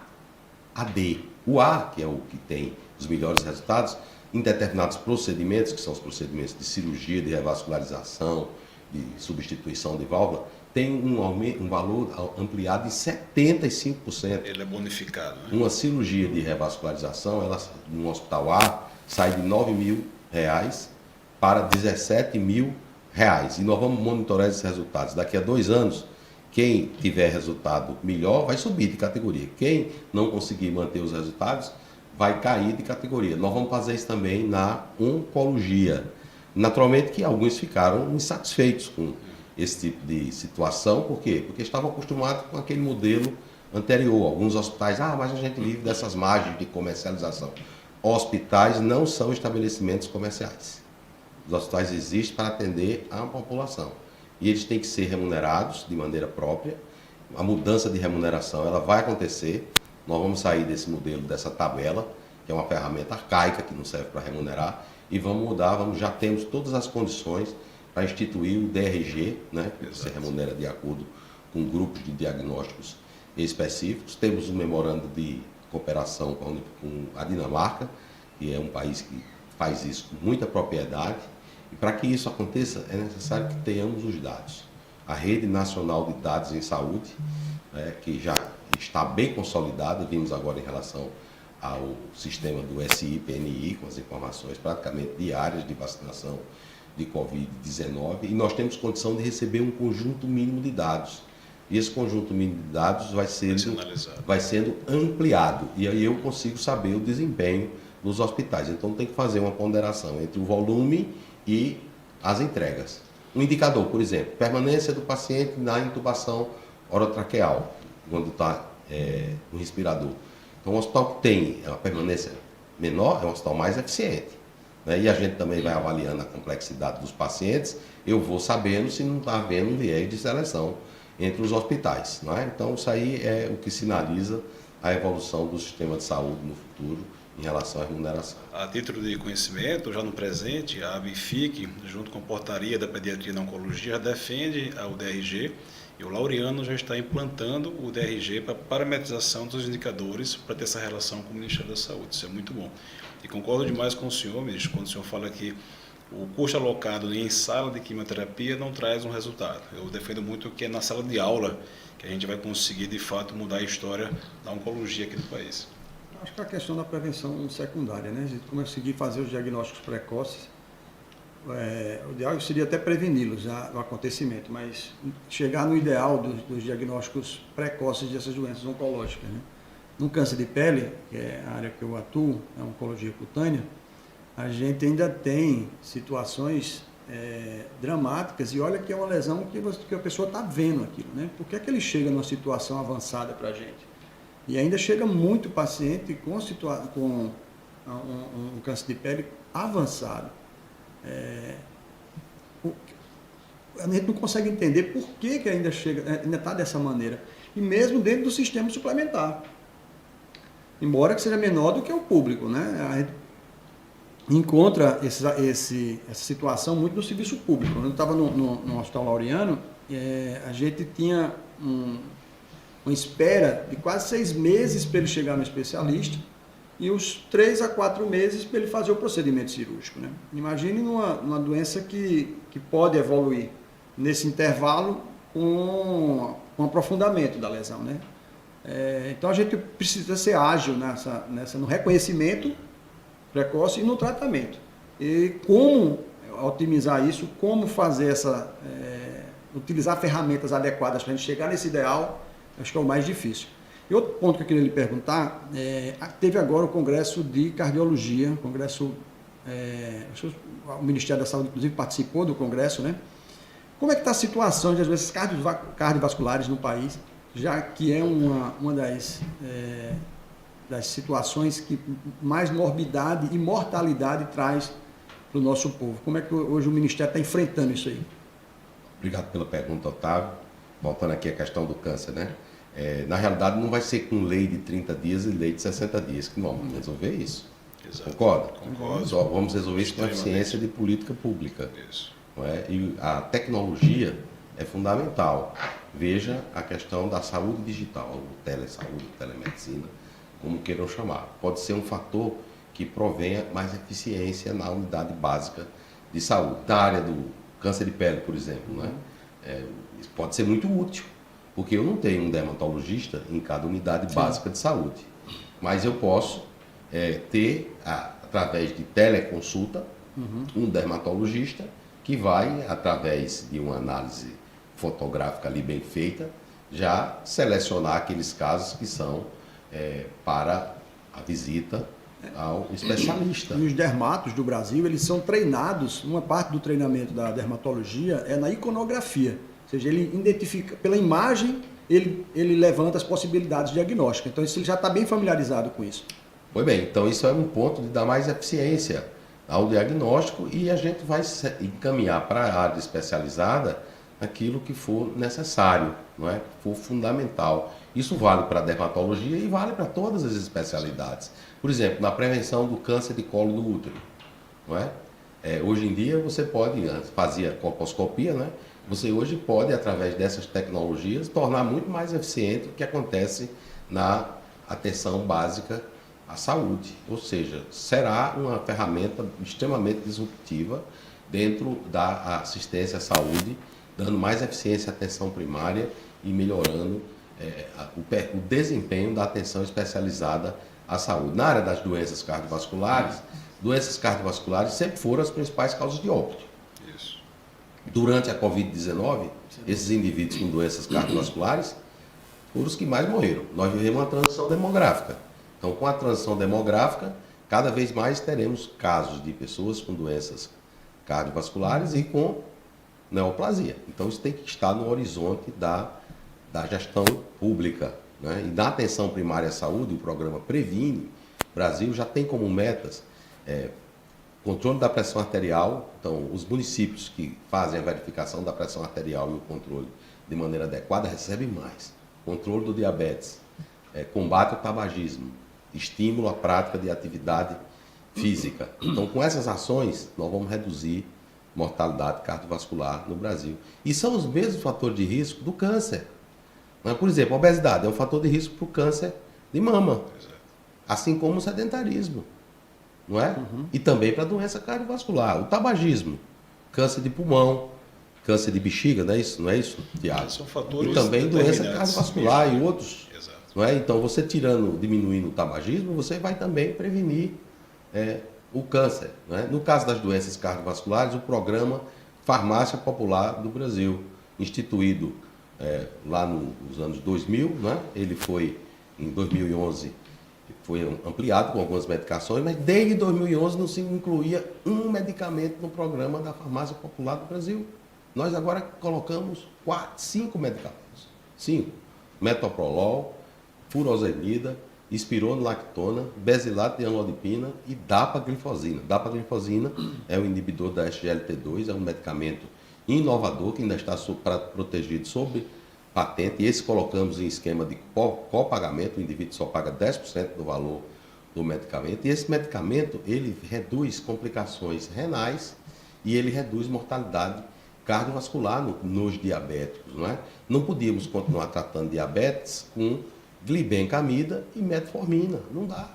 [SPEAKER 3] a D. O A, que é o que tem os melhores resultados, em determinados procedimentos, que são os procedimentos de cirurgia, de revascularização, de substituição de válvula, tem um valor ampliado em 75%.
[SPEAKER 2] Ele é bonificado, né?
[SPEAKER 3] Uma cirurgia de revascularização, ela, no hospital A, sai de R$ 9.000 para R$ 17.000. E nós vamos monitorar esses resultados. Daqui a 2 anos, quem tiver resultado melhor vai subir de categoria. Quem não conseguir manter os resultados vai cair de categoria. Nós vamos fazer isso também na oncologia. Naturalmente que alguns ficaram insatisfeitos com esse tipo de situação. Por quê? Porque estavam acostumados com aquele modelo anterior. Alguns hospitais, mas a gente vive dessas margens de comercialização. Hospitais não são estabelecimentos comerciais. Os hospitais existem para atender a população. E eles têm que ser remunerados de maneira própria. A mudança de remuneração ela vai acontecer. Nós vamos sair desse modelo, dessa tabela, que é uma ferramenta arcaica que não serve para remunerar, e vamos mudar, já temos todas as condições para instituir o DRG, né, que se remunera de acordo com grupos de diagnósticos específicos. Temos um memorando de cooperação com a Dinamarca, que é um país que faz isso com muita propriedade, e para que isso aconteça é necessário que tenhamos os dados. A Rede Nacional de Dados em Saúde, que já está bem consolidada, vimos agora em relação ao sistema do SI-PNI, com as informações praticamente diárias de vacinação de Covid-19, e nós temos condição de receber um conjunto mínimo de dados. E esse conjunto mínimo de dados vai sendo ampliado, e aí eu consigo saber o desempenho nos hospitais. Então tem que fazer uma ponderação entre o volume e as entregas. Um indicador, por exemplo, permanência do paciente na intubação orotraqueal, quando está no respirador. Então, um hospital que tem uma permanência menor é um hospital mais eficiente. Né? E a gente também vai avaliando a complexidade dos pacientes, eu vou sabendo se não está havendo um viés de seleção entre os hospitais. Não é? Então, isso aí é o que sinaliza a evolução do sistema de saúde no futuro em relação à remuneração.
[SPEAKER 2] A título de conhecimento, já no presente, a ABFIC, junto com a Portaria da Pediatria e da Oncologia, já defende o DRG, e o Laureano já está implantando o DRG para parametrização dos indicadores para ter essa relação com o Ministério da Saúde. Isso é muito bom. E concordo demais com o senhor, ministro, quando o senhor fala que o custo alocado em sala de quimioterapia não traz um resultado. Eu defendo muito que é na sala de aula que a gente vai conseguir, de fato, mudar a história da oncologia aqui do país.
[SPEAKER 1] Acho que a questão da prevenção secundária, né? A gente conseguir fazer os diagnósticos precoces, o ideal seria até preveni-los, o acontecimento, mas chegar no ideal dos diagnósticos precoces dessas doenças oncológicas. Né? No câncer de pele, que é a área que eu atuo, a oncologia cutânea, a gente ainda tem situações dramáticas, e olha que é uma lesão que a pessoa está vendo aquilo. Né? Por que é que ele chega numa situação avançada para a gente? E ainda chega muito paciente com um câncer de pele avançado. A gente não consegue entender por que ainda está dessa maneira. E mesmo dentro do sistema suplementar. Embora que seja menor do que o público, né? A gente encontra essa situação muito no serviço público. Quando eu estava no Hospital Laureano, a gente tinha uma espera de quase 6 meses para ele chegar no especialista, e os 3 a 4 meses para ele fazer o procedimento cirúrgico. Né? Imagine numa doença que pode evoluir nesse intervalo com aprofundamento da lesão. Né? Então a gente precisa ser ágil no reconhecimento precoce e no tratamento. E como otimizar isso, como fazer utilizar ferramentas adequadas para a gente chegar nesse ideal, acho que é o mais difícil. E outro ponto que eu queria lhe perguntar, teve agora o Congresso de Cardiologia, o Ministério da Saúde, inclusive, participou do Congresso, né? Como é que está a situação de, às vezes, cardiovasculares no país? já que é uma das situações que mais morbidade e mortalidade traz para o nosso povo. Como é que hoje o Ministério está enfrentando isso aí?
[SPEAKER 3] Obrigado pela pergunta, Otávio. Voltando aqui à questão do câncer, né? Na realidade, não vai ser com lei de 30 dias e lei de 60 dias que vamos resolver isso.
[SPEAKER 2] Exato.
[SPEAKER 3] Concorda?
[SPEAKER 2] Concordo.
[SPEAKER 3] Só vamos resolver isso com a eficiência de política pública. Não é? E a tecnologia é fundamental. Veja a questão da saúde digital, ou telesaúde, telemedicina, como queiram chamar. Pode ser um fator que provenha mais eficiência na unidade básica de saúde. Na área do câncer de pele, por exemplo, né? Isso pode ser muito útil, porque eu não tenho um dermatologista em cada unidade básica de saúde. Mas eu posso ter, através de teleconsulta, um dermatologista que vai, através de uma análise fotográfica ali bem feita, já selecionar aqueles casos que são para a visita ao especialista.
[SPEAKER 1] E os dermatos do Brasil, eles são treinados, uma parte do treinamento da dermatologia é na iconografia, ou seja, ele identifica, pela imagem, ele levanta as possibilidades diagnósticas. Então, isso ele já está bem familiarizado com isso.
[SPEAKER 3] Pois bem, então isso é um ponto de dar mais eficiência ao diagnóstico e a gente vai encaminhar para a área especializada aquilo que for necessário, não é? Que for fundamental. Isso vale para a dermatologia e vale para todas as especialidades. Por exemplo, na prevenção do câncer de colo do útero, não é? Hoje em dia você pode fazer a colposcopia, né? Você hoje pode, através dessas tecnologias, tornar muito mais eficiente o que acontece na atenção básica à saúde. Ou seja, será uma ferramenta extremamente disruptiva dentro da assistência à saúde, dando mais eficiência à atenção primária e melhorando o desempenho da atenção especializada à saúde. Na área das doenças cardiovasculares sempre foram as principais causas de óbito.
[SPEAKER 2] Isso.
[SPEAKER 3] Durante a Covid-19, esses indivíduos com doenças cardiovasculares foram os que mais morreram. Nós vivemos uma transição demográfica. Então, com a transição demográfica, cada vez mais teremos casos de pessoas com doenças cardiovasculares e com neoplasia. Então, isso tem que estar no horizonte da gestão pública, né? E na atenção primária à saúde, o programa Previne Brasil já tem como metas controle da pressão arterial. Então, os municípios que fazem a verificação da pressão arterial e o controle de maneira adequada recebem mais. Controle do diabetes, combate ao tabagismo, estímulo à prática de atividade física. Então, com essas ações, nós vamos reduzir mortalidade cardiovascular no Brasil. E são os mesmos fatores de risco do câncer. Por exemplo, a obesidade é um fator de risco para o câncer de mama, assim como o sedentarismo, não é? E também para a doença cardiovascular. O tabagismo, câncer de pulmão, câncer de bexiga, não é isso, Tiago?
[SPEAKER 2] São fatores
[SPEAKER 3] e também doença
[SPEAKER 2] determinantes
[SPEAKER 3] cardiovascular
[SPEAKER 2] mesmo.
[SPEAKER 3] e outros.
[SPEAKER 2] Exato.
[SPEAKER 3] Não é? Então, você diminuindo o tabagismo, você vai também prevenir o câncer. Não é? No caso das doenças cardiovasculares, o programa Farmácia Popular do Brasil, instituído lá nos anos 2000, né? Ele foi, em 2011, foi ampliado com algumas medicações, mas desde 2011 não se incluía um medicamento no programa da Farmácia Popular do Brasil. Nós agora colocamos 5 medicamentos. 5. Metoprolol, furosemida, espironolactona, besilato de amlodipina e dapaglifosina. Dapaglifosina é um inibidor da SGLT2, é um medicamento inovador que ainda está protegido sob patente. E esse colocamos em esquema de copagamento, o indivíduo só paga 10% do valor do medicamento. E esse medicamento, ele reduz complicações renais e ele reduz mortalidade cardiovascular nos diabéticos, não é? Não podíamos continuar tratando diabetes com glibencamida e metformina, não dá.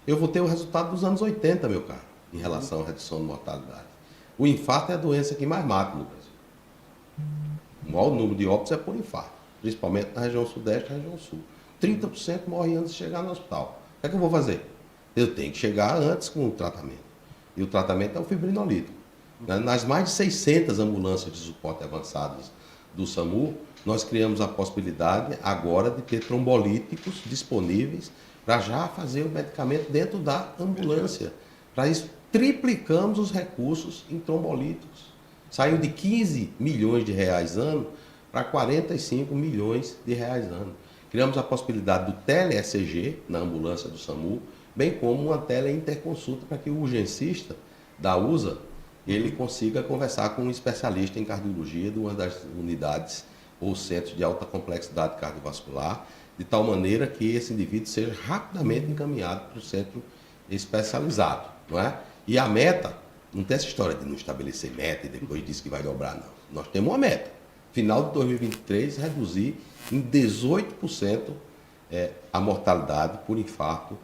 [SPEAKER 3] Eu vou ter o resultado dos anos 80, meu caro, em relação à redução de mortalidade. O infarto é a doença que mais mata no Brasil. O maior número de óbitos é por infarto, principalmente na região sudeste e na região sul. 30% morrem antes de chegar no hospital. O que é que eu vou fazer? Eu tenho que chegar antes com o tratamento. E o tratamento é o fibrinolítico. Nas mais de 600 ambulâncias de suporte avançadas do SAMU, nós criamos a possibilidade agora de ter trombolíticos disponíveis para já fazer o medicamento dentro da ambulância. Para isso, triplicamos os recursos em trombolíticos. Saiu de 15 milhões de reais ano para 45 milhões de reais ano. Criamos a possibilidade do tele-ECG na ambulância do SAMU, bem como uma tele-interconsulta para que o urgencista da USA ele consiga conversar com um especialista em cardiologia de uma das unidades ou centros de alta complexidade cardiovascular, de tal maneira que esse indivíduo seja rapidamente encaminhado para o centro especializado, não é? E a meta, não tem essa história de não estabelecer meta e depois diz que vai dobrar, não. Nós temos uma meta. Final de 2023, reduzir em 18% a mortalidade por infarto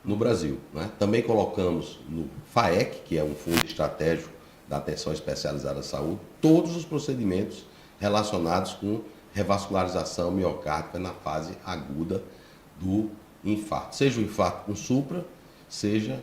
[SPEAKER 3] no Brasil, né? Também colocamos no FAEC, que é um fundo estratégico da atenção especializada à saúde, todos os procedimentos relacionados com revascularização miocárdica na fase aguda do infarto. Seja o infarto com supra, seja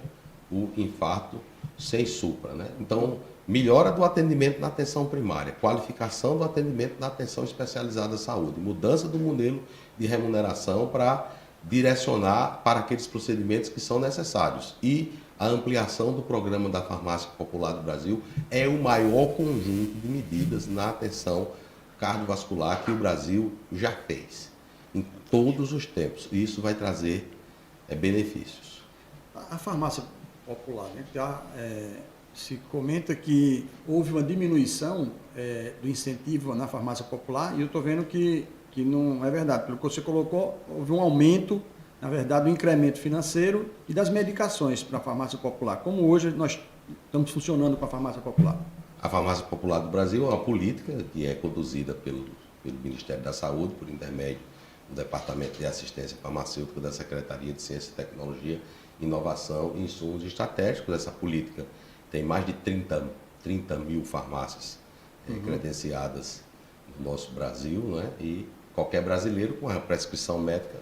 [SPEAKER 3] o infarto sem supra, né? Então, melhora do atendimento na atenção primária, qualificação do atendimento na atenção especializada à saúde, mudança do modelo de remuneração para direcionar para aqueles procedimentos que são necessários. E a ampliação do programa da Farmácia Popular do Brasil é o maior conjunto de medidas na atenção cardiovascular que o Brasil já fez, em todos os tempos. E isso vai trazer benefícios.
[SPEAKER 1] A farmácia popular, né, já se comenta que houve uma diminuição do incentivo na farmácia popular e eu estou vendo que não é verdade. Pelo que você colocou, houve um aumento, na verdade, do incremento financeiro e das medicações para a farmácia popular. Como hoje nós estamos funcionando com a farmácia popular?
[SPEAKER 3] A Farmácia Popular do Brasil é uma política que é conduzida pelo Ministério da Saúde, por intermédio do Departamento de Assistência Farmacêutica da Secretaria de Ciência, Tecnologia, Inovação e Insumos Estratégicos. Essa política tem mais de 30 mil farmácias credenciadas no nosso Brasil, né? E qualquer brasileiro com a prescrição médica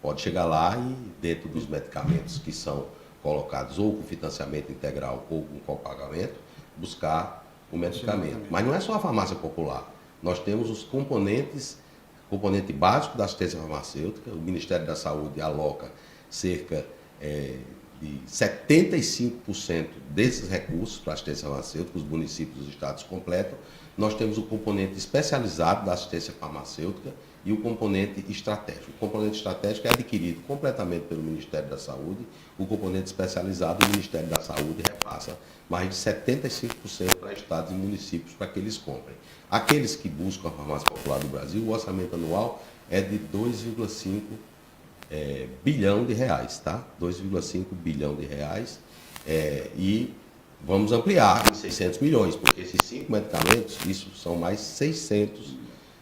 [SPEAKER 3] pode chegar lá e, dentro dos medicamentos que são colocados ou com financiamento integral ou com copagamento, buscar o medicamento. Mas não é só a farmácia popular. Nós temos os componente básico da assistência farmacêutica. O Ministério da Saúde aloca cerca de 75% desses recursos para a assistência farmacêutica, os municípios e os estados completam. Nós temos o componente especializado da assistência farmacêutica e o componente estratégico. O componente estratégico é adquirido completamente pelo Ministério da Saúde. O componente especializado, o Ministério da Saúde repassa mais de 75% para estados e municípios para que eles comprem. Aqueles que buscam a farmácia popular do Brasil, o orçamento anual é de 2,5 bilhão de reais, tá? 2,5 bilhão de reais e vamos ampliar em 600 milhões, porque esses 5 medicamentos, isso são mais 600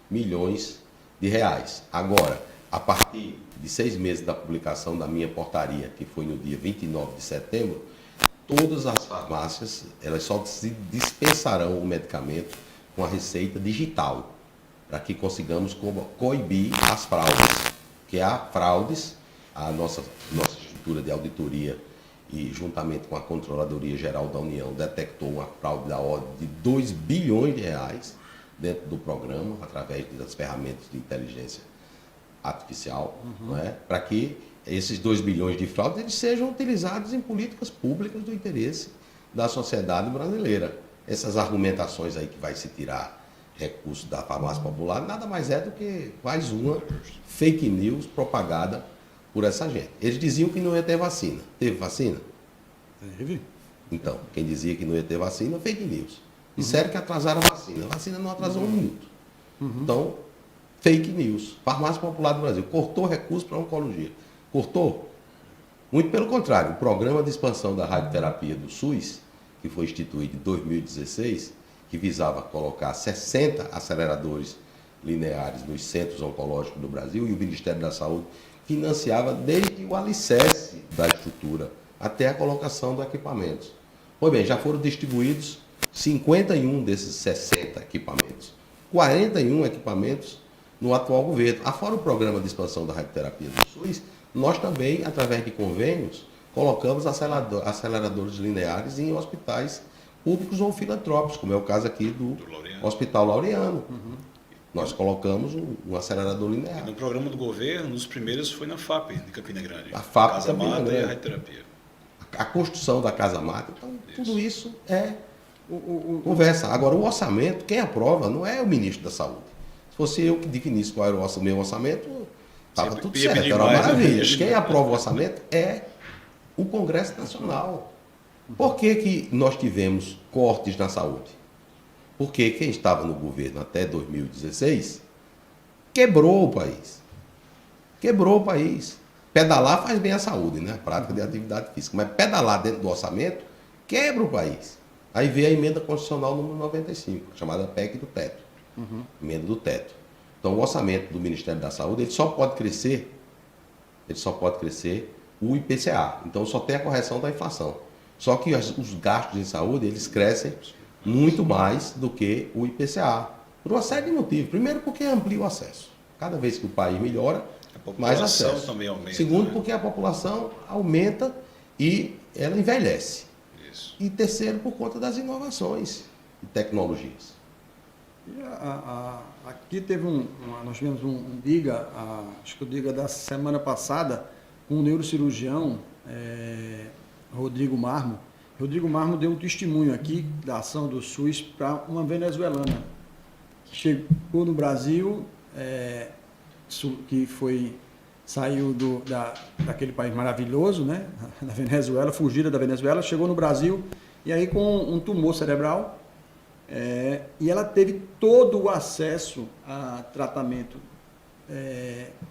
[SPEAKER 3] milhões de reais. Agora, a partir de 6 meses da publicação da minha portaria, que foi no dia 29 de setembro, todas as farmácias, elas só se dispensarão o medicamento com a receita digital, para que consigamos coibir as fraudes, que há fraudes, a nossa estrutura de auditoria e juntamente com a Controladoria Geral da União detectou uma fraude da ordem de 2 bilhões de reais dentro do programa, através das ferramentas de inteligência artificial, não é? Para que esses 2 bilhões de fraudes eles sejam utilizados em políticas públicas do interesse da sociedade brasileira. Essas argumentações aí que vai se tirar recursos da farmácia popular, nada mais é do que mais uma fake news propagada por essa gente. Eles diziam que não ia ter vacina. Teve vacina?
[SPEAKER 1] Teve.
[SPEAKER 3] Então, quem dizia que não ia ter vacina, fake news. Disseram que atrasaram a vacina. A vacina não atrasou um minuto. Então, fake news. Farmácia Popular do Brasil cortou recursos para a oncologia. Cortou? Muito pelo contrário. O programa de expansão da radioterapia do SUS, que foi instituído em 2016, que visava colocar 60 aceleradores lineares nos centros oncológicos do Brasil, e o Ministério da Saúde financiava desde o alicerce da estrutura até a colocação do equipamento. Pois bem, já foram distribuídos 51 desses 60 equipamentos, 41 equipamentos no atual governo. Afora o programa de expansão da radioterapia do SUS, nós também, através de convênios, colocamos aceleradores lineares em hospitais públicos ou filantrópicos, como é o caso aqui do Hospital Laureano. Nós colocamos um acelerador linear.
[SPEAKER 2] E no programa do governo, um dos primeiros foi na FAP, de Campina Grande.
[SPEAKER 3] A FAP
[SPEAKER 2] Casa Mata e a radioterapia.
[SPEAKER 3] A construção da Casa Mata. Então, tudo isso é conversa. Agora, o orçamento, quem aprova não é o ministro da Saúde. Se fosse eu que definisse qual era o meu orçamento, estava
[SPEAKER 2] Sempre
[SPEAKER 3] tudo
[SPEAKER 2] ia
[SPEAKER 3] certo,
[SPEAKER 2] pedir
[SPEAKER 3] era uma
[SPEAKER 2] mais, né?
[SPEAKER 3] maravilha. Quem aprova o orçamento é o Congresso Nacional. Por que que nós tivemos cortes na saúde? Porque quem estava no governo até 2016 quebrou o país. Quebrou o país. Pedalar faz bem à saúde, né? Prática de atividade física. Mas pedalar dentro do orçamento quebra o país. Aí veio a emenda constitucional número 95, chamada PEC do teto. Emenda do teto. Então o orçamento do Ministério da Saúde, ele só pode crescer o IPCA. Então só tem a correção da inflação. Só que os gastos em saúde, eles crescem muito mais do que o IPCA. Por uma série de motivos. Primeiro, porque amplia o acesso. Cada vez que o país melhora, mais acesso.
[SPEAKER 2] Também aumenta.
[SPEAKER 3] Segundo,
[SPEAKER 2] né?
[SPEAKER 3] porque a população aumenta e ela envelhece.
[SPEAKER 2] Isso.
[SPEAKER 3] E terceiro, por conta das inovações e tecnologias.
[SPEAKER 1] E aqui teve nós tivemos um DIGA, acho que o DIGA da semana passada, com o neurocirurgião Rodrigo Marmo. Rodrigo Marmo deu um testemunho aqui da ação do SUS para uma venezuelana que chegou no Brasil, que saiu daquele país maravilhoso, né, da Venezuela, fugida da Venezuela, chegou no Brasil e aí com um tumor cerebral, e ela teve todo o acesso a tratamento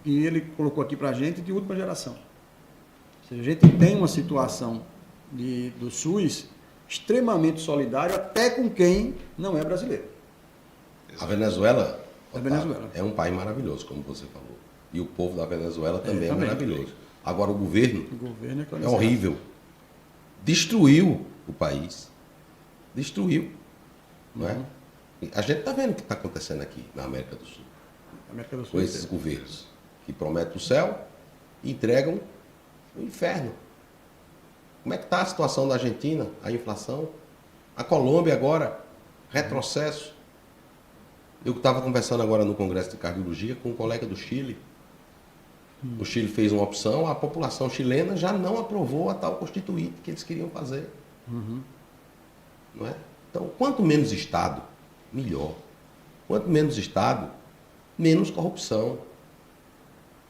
[SPEAKER 1] que ele colocou aqui para a gente de última geração. Ou seja, a gente tem uma situação do SUS extremamente solidário até com quem não é brasileiro.
[SPEAKER 3] A Venezuela,
[SPEAKER 1] Venezuela
[SPEAKER 3] é um país maravilhoso, como você falou. E o povo da Venezuela também é
[SPEAKER 1] também.
[SPEAKER 3] maravilhoso. Agora o governo
[SPEAKER 1] É
[SPEAKER 3] é horrível. Destruiu o país. Destruiu. Não é? A gente está vendo o que está acontecendo aqui na América do Sul.
[SPEAKER 1] América do Sul
[SPEAKER 3] Com esses governos que prometem o céu e entregam o inferno. Como é que está a situação da Argentina? A inflação? A Colômbia agora? Retrocesso? Eu estava conversando agora no Congresso de Cardiologia com um colega do Chile. O Chile fez uma opção, a população chilena já não aprovou a tal constituinte que eles queriam fazer. Não é? Então, quanto menos Estado, melhor. Quanto menos Estado, menos corrupção.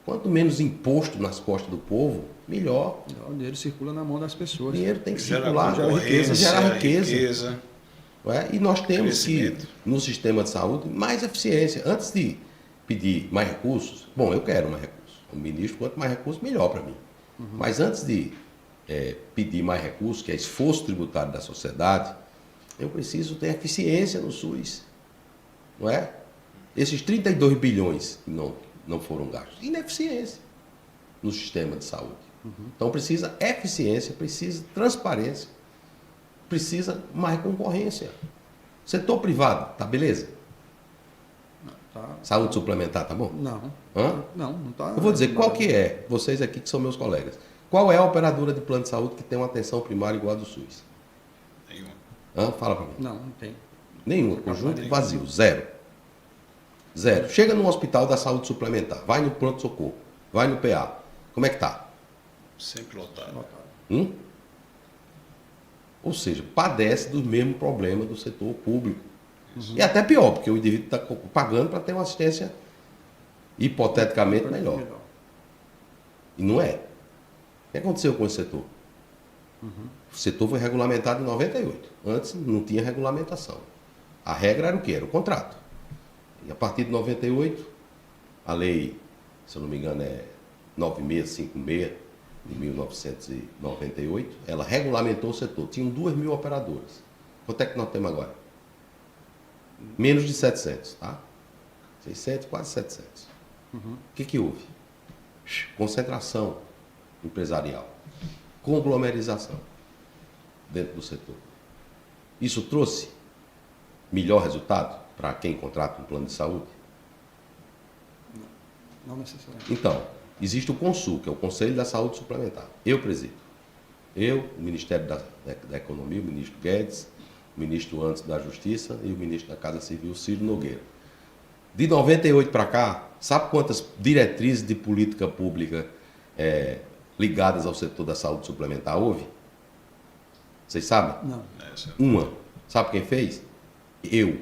[SPEAKER 3] Quanto menos imposto nas costas do povo, melhor.
[SPEAKER 1] O dinheiro circula na mão das pessoas.
[SPEAKER 3] O dinheiro tem que
[SPEAKER 2] Gera
[SPEAKER 3] circular, gerar riqueza. Não é? E nós temos que, no sistema de saúde, mais eficiência. Antes de pedir mais recursos, bom, eu quero mais recursos. O ministro, quanto mais recursos, melhor para mim. Mas antes de pedir mais recursos, que é esforço tributário da sociedade, eu preciso ter eficiência no SUS. Não é? Esses 32 bilhões que não foram gastos. Ineficiência no sistema de saúde. Então precisa eficiência, precisa transparência, precisa mais concorrência. Setor privado, tá beleza?
[SPEAKER 1] Tá.
[SPEAKER 3] Saúde suplementar, tá bom?
[SPEAKER 1] Não.
[SPEAKER 3] Hã?
[SPEAKER 1] Não tá.
[SPEAKER 3] Eu vou dizer, qual que é, vocês aqui que são meus colegas, qual é a operadora de plano de saúde que tem uma atenção primária igual a do SUS?
[SPEAKER 2] Nenhuma.
[SPEAKER 3] Hã? Fala para mim.
[SPEAKER 1] Não tem.
[SPEAKER 3] Nenhuma, conjunto vazio, zero. Zero. Chega num hospital da saúde suplementar, vai no pronto-socorro, vai no PA. Como é que tá?
[SPEAKER 2] Sempre lotado.
[SPEAKER 3] Ou seja, padece do mesmo problema do setor público. E até pior, porque o indivíduo está pagando para ter uma assistência hipoteticamente melhor. E não é. O que aconteceu com esse setor? O setor foi regulamentado em 98. Antes não tinha regulamentação. A regra era o quê? Era o contrato. E a partir de 98, a lei, se eu não me engano, é 9656 de 1998, ela regulamentou o setor. Tinham 2.000 operadoras. Quanto é que nós temos agora? Menos de 700, tá? 600, quase 700. O que houve? Concentração empresarial. Conglomerização dentro do setor. Isso trouxe melhor resultado para quem contrata um plano de saúde?
[SPEAKER 1] Não necessariamente.
[SPEAKER 3] Então, existe o CONSUL, que é o Conselho da Saúde Suplementar. Eu presido. Eu, o Ministério da Economia, o ministro Guedes, o ministro antes da Justiça e o ministro da Casa Civil, Ciro Nogueira. De 98 para cá, sabe quantas diretrizes de política pública ligadas ao setor da saúde suplementar houve? Vocês sabem?
[SPEAKER 1] Não.
[SPEAKER 3] Uma. Sabe quem fez? Eu.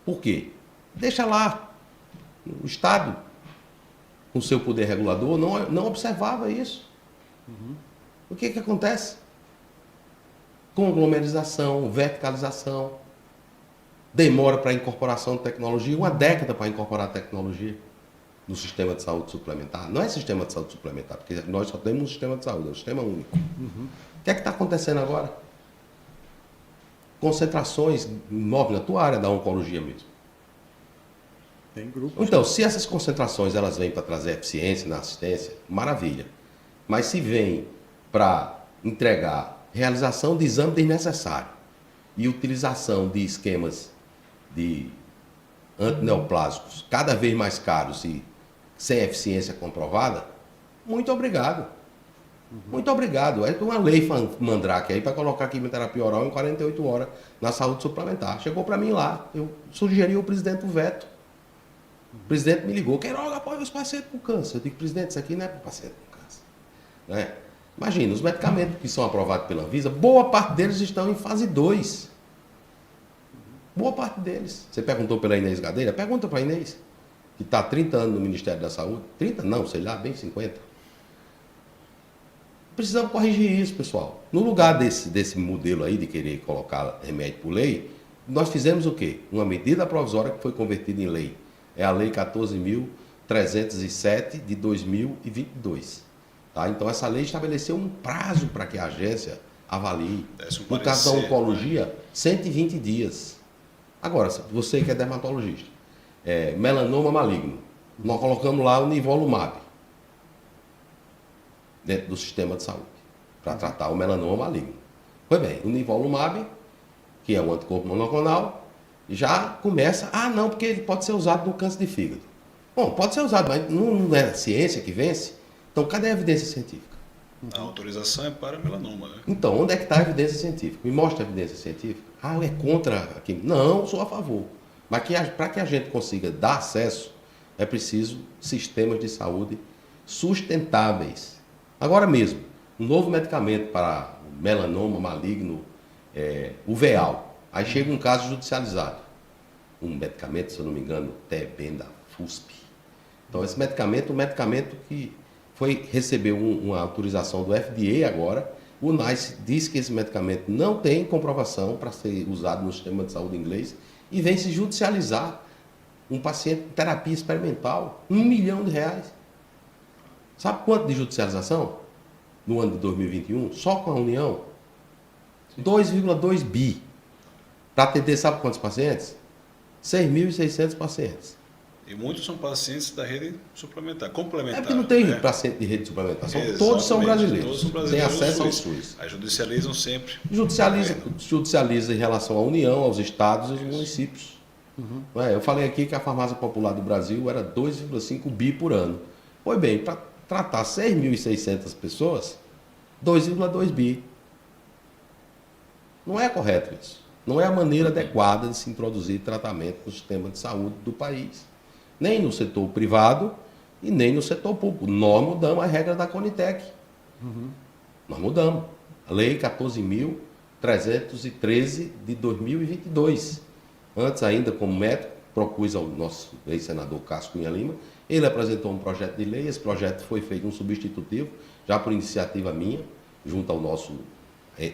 [SPEAKER 3] Por quê? Deixa lá. O Estado, com seu poder regulador, não observava isso. O que acontece? Conglomerização, verticalização, demora para a incorporação de tecnologia, 1 década para incorporar a tecnologia no sistema de saúde suplementar. Não é sistema de saúde suplementar, porque nós só temos um sistema de saúde, é um sistema único. O que está acontecendo agora? Concentrações imóveis na tua área da oncologia mesmo.
[SPEAKER 1] Tem grupos.
[SPEAKER 3] Então, se essas concentrações elas vêm para trazer eficiência na assistência, maravilha. Mas se vem para entregar realização de exame desnecessário e utilização de esquemas de antineoplásicos cada vez mais caros e sem eficiência comprovada, muito obrigado. Muito obrigado. É uma lei mandrake aí para colocar quimioterapia oral em 48 horas na saúde suplementar. Chegou para mim lá, eu sugeri ao presidente o veto. O presidente me ligou, Queiroga apoia os pacientes com câncer. Eu digo, presidente, isso aqui não é para paciente com câncer. Né? Imagina, os medicamentos que são aprovados pela Anvisa, boa parte deles estão em fase 2. Boa parte deles. Você perguntou pela Inês Gadeira? Pergunta para a Inês, que está há 30 anos no Ministério da Saúde. 30? Não, sei lá, bem 50. Precisamos corrigir isso, pessoal. No lugar desse modelo aí de querer colocar remédio por lei, nós fizemos o quê? Uma medida provisória que foi convertida em lei. É a Lei 14.307 de 2022. Tá? Então, essa lei estabeleceu um prazo para que a agência avalie. No caso da oncologia, 120 dias. Agora, você que é dermatologista, melanoma maligno, nós colocamos lá o nivolumab dentro do sistema de saúde, para tratar o melanoma maligno. Pois bem, o nivolumab, que é o anticorpo monoclonal, já começa, não, porque ele pode ser usado no câncer de fígado. Bom, pode ser usado, mas não é a ciência que vence. Então, cadê a evidência científica?
[SPEAKER 2] A autorização é para melanoma, né?
[SPEAKER 3] Então, onde é que está a evidência científica? Me mostra a evidência científica. É contra a química. Não, sou a favor. Mas para que a gente consiga dar acesso, é preciso sistemas de saúde sustentáveis. Agora mesmo, um novo medicamento para melanoma maligno, o Veal. Aí chega um caso judicializado. Um medicamento, se eu não me engano, Tebenda FUSP. Então, esse medicamento é um medicamento que recebeu uma autorização do FDA agora. O NICE diz que esse medicamento não tem comprovação para ser usado no sistema de saúde inglês e vem se judicializar um paciente em terapia experimental, R$1 milhão. Sabe quanto de judicialização? No ano de 2021, só com a União? 2,2 bi. Para atender, sabe quantos pacientes? 6.600 pacientes.
[SPEAKER 2] E muitos são pacientes da rede suplementar, complementar.
[SPEAKER 3] É porque não tem paciente de rede suplementar. Todos são brasileiros.
[SPEAKER 2] Todos são brasileiros.
[SPEAKER 3] Têm acesso ao SUS.
[SPEAKER 2] Aí judicializam sempre.
[SPEAKER 3] Judicializa em relação à União, aos estados e aos municípios. Eu falei aqui que a farmácia popular do Brasil era 2,5 bi por ano. Pois bem, para tratar 6.600 pessoas, 2,2 bi. Não é correto isso. Não é a maneira adequada de se introduzir tratamento no sistema de saúde do país. Nem no setor privado e nem no setor público. Nós mudamos a regra da Conitec. Nós mudamos. A Lei 14.313 de 2022. Antes ainda, como médico, propus ao nosso ex-senador Cássio Cunha Lima. Ele apresentou um projeto de lei. Esse projeto foi feito um substitutivo, já por iniciativa minha, junto ao nosso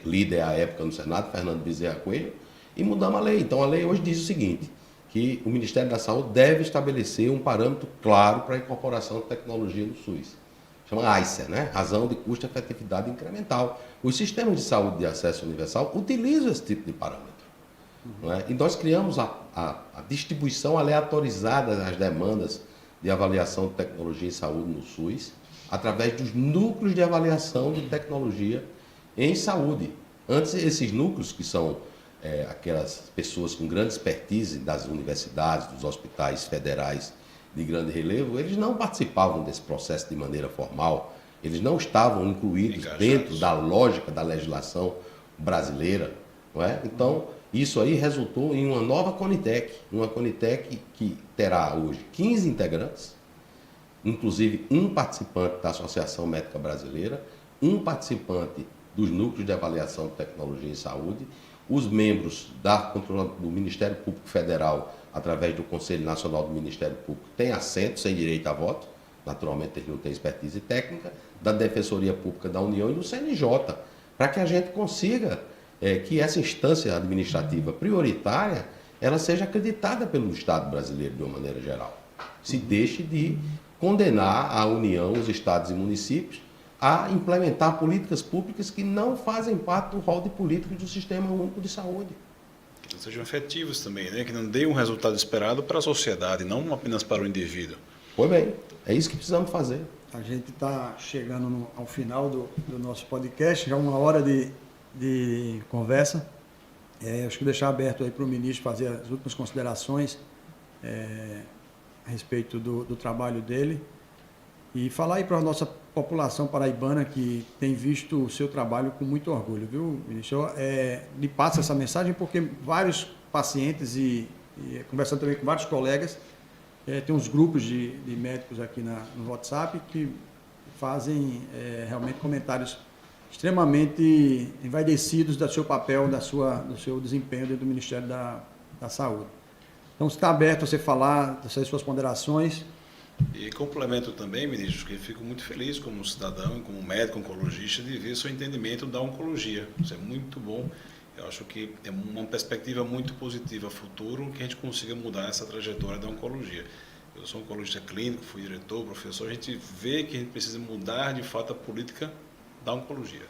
[SPEAKER 3] líder à época no Senado, Fernando Bezerra Coelho, e mudamos a lei. Então a lei hoje diz o seguinte, que o Ministério da Saúde deve estabelecer um parâmetro claro para a incorporação de tecnologia no SUS. Chama AICER, né? Razão de custo e efetividade incremental. Os sistemas de saúde de acesso universal utilizam esse tipo de parâmetro. Não é? E nós criamos a distribuição aleatorizada das demandas de avaliação de tecnologia em saúde no SUS, através dos núcleos de avaliação de tecnologia em saúde. Antes, esses núcleos, que são aquelas pessoas com grande expertise das universidades, dos hospitais federais de grande relevo, eles não participavam desse processo de maneira formal, eles não estavam incluídos dentro da lógica da legislação brasileira. Não é? Então, isso aí resultou em uma nova Conitec, uma Conitec que terá hoje 15 integrantes, inclusive um participante da Associação Médica Brasileira, um participante dos núcleos de avaliação de tecnologia em saúde, os membros do Ministério Público Federal através do Conselho Nacional do Ministério Público, tem assento sem direito a voto, naturalmente eles não têm expertise técnica, da Defensoria Pública da União e do CNJ, para que a gente consiga que essa instância administrativa prioritária ela seja acreditada pelo Estado brasileiro de uma maneira geral. Se deixe de condenar a União, os estados e municípios a implementar políticas públicas que não fazem parte do rol de políticos do Sistema Único de Saúde.
[SPEAKER 2] Que sejam efetivos também, né? Que não deem um resultado esperado para a sociedade, não apenas para o indivíduo.
[SPEAKER 3] Pois bem, é isso que precisamos fazer.
[SPEAKER 1] A gente está chegando ao final do nosso podcast, já 1 hora de conversa. Acho que deixar aberto aí para o ministro fazer as últimas considerações a respeito do trabalho dele e falar aí para a nossa população paraibana que tem visto o seu trabalho com muito orgulho, viu, ministro? Lhe passa essa mensagem porque vários pacientes e conversando também com vários colegas, tem uns grupos de médicos aqui no WhatsApp que fazem realmente comentários extremamente envaidecidos do seu papel, do seu desempenho dentro do Ministério da Saúde. Então, está aberto a você falar dessas suas ponderações.
[SPEAKER 2] E complemento também, ministro, que eu fico muito feliz como cidadão e como médico oncologista de ver seu entendimento da oncologia. Isso é muito bom. Eu acho que é uma perspectiva muito positiva futuro que a gente consiga mudar essa trajetória da oncologia. Eu sou oncologista clínico, fui diretor, professor, a gente vê que a gente precisa mudar de fato a política da oncologia.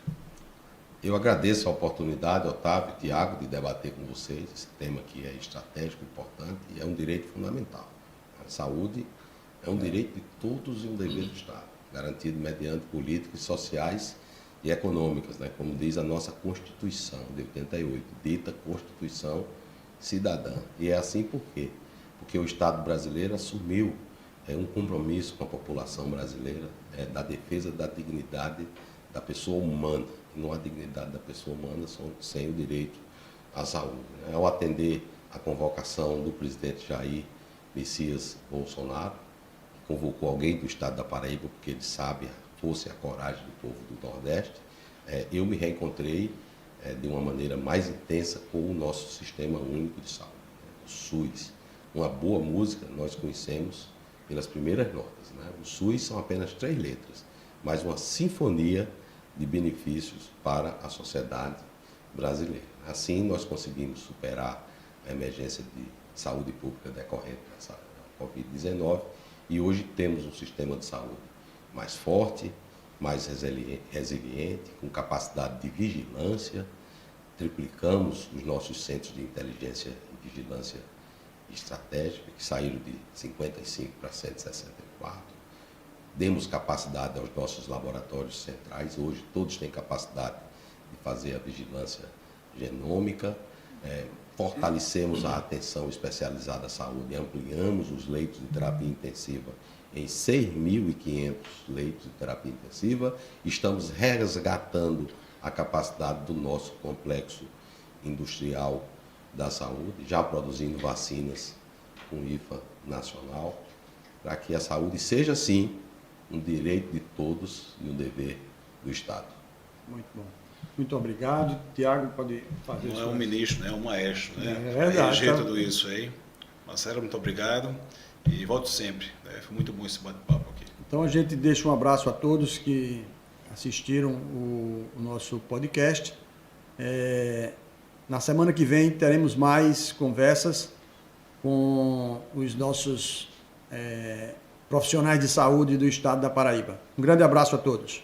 [SPEAKER 3] Eu agradeço a oportunidade, Otávio e Tiago, de debater com vocês esse tema que é estratégico, importante e é um direito fundamental. A saúde é um direito de todos e um dever do Estado, garantido mediante políticas sociais e econômicas, né? Como diz a nossa Constituição de 88, dita Constituição Cidadã. E é assim por quê? Porque o Estado brasileiro assumiu um compromisso com a população brasileira da defesa da dignidade da pessoa humana, e não a dignidade da pessoa humana sem o direito à saúde. Ao atender a convocação do presidente Jair Messias Bolsonaro, convocou alguém do estado da Paraíba, porque ele sabe a força e a coragem do povo do Nordeste, eu me reencontrei de uma maneira mais intensa com o nosso Sistema Único de Saúde, o SUS. Uma boa música nós conhecemos pelas primeiras notas, né? O SUS são apenas 3 letras, mas uma sinfonia de benefícios para a sociedade brasileira. Assim, nós conseguimos superar a emergência de saúde pública decorrente dessa Covid-19 e hoje temos um sistema de saúde mais forte, mais resiliente, com capacidade de vigilância. Triplicamos os nossos centros de inteligência e vigilância estratégica, que saíram de 55 para 164. Demos capacidade aos nossos laboratórios centrais, hoje todos têm capacidade de fazer a vigilância genômica, fortalecemos a atenção especializada à saúde, ampliamos os leitos de terapia intensiva em 6.500 leitos de terapia intensiva, estamos resgatando a capacidade do nosso complexo industrial da saúde, já produzindo vacinas com IFA nacional, para que a saúde seja, sim, um direito de todos e um dever do Estado.
[SPEAKER 1] Muito bom. Muito obrigado. Tiago, pode fazer
[SPEAKER 2] Não é um ministro, né? É um maestro, né?
[SPEAKER 1] É verdade.
[SPEAKER 2] Reger tudo isso aí. Marcelo, muito obrigado e volte sempre. Foi muito bom esse bate-papo aqui.
[SPEAKER 1] Então a gente deixa um abraço a todos que assistiram o nosso podcast. Na semana que vem teremos mais conversas com os nossos profissionais de saúde do estado da Paraíba. Um grande abraço a todos.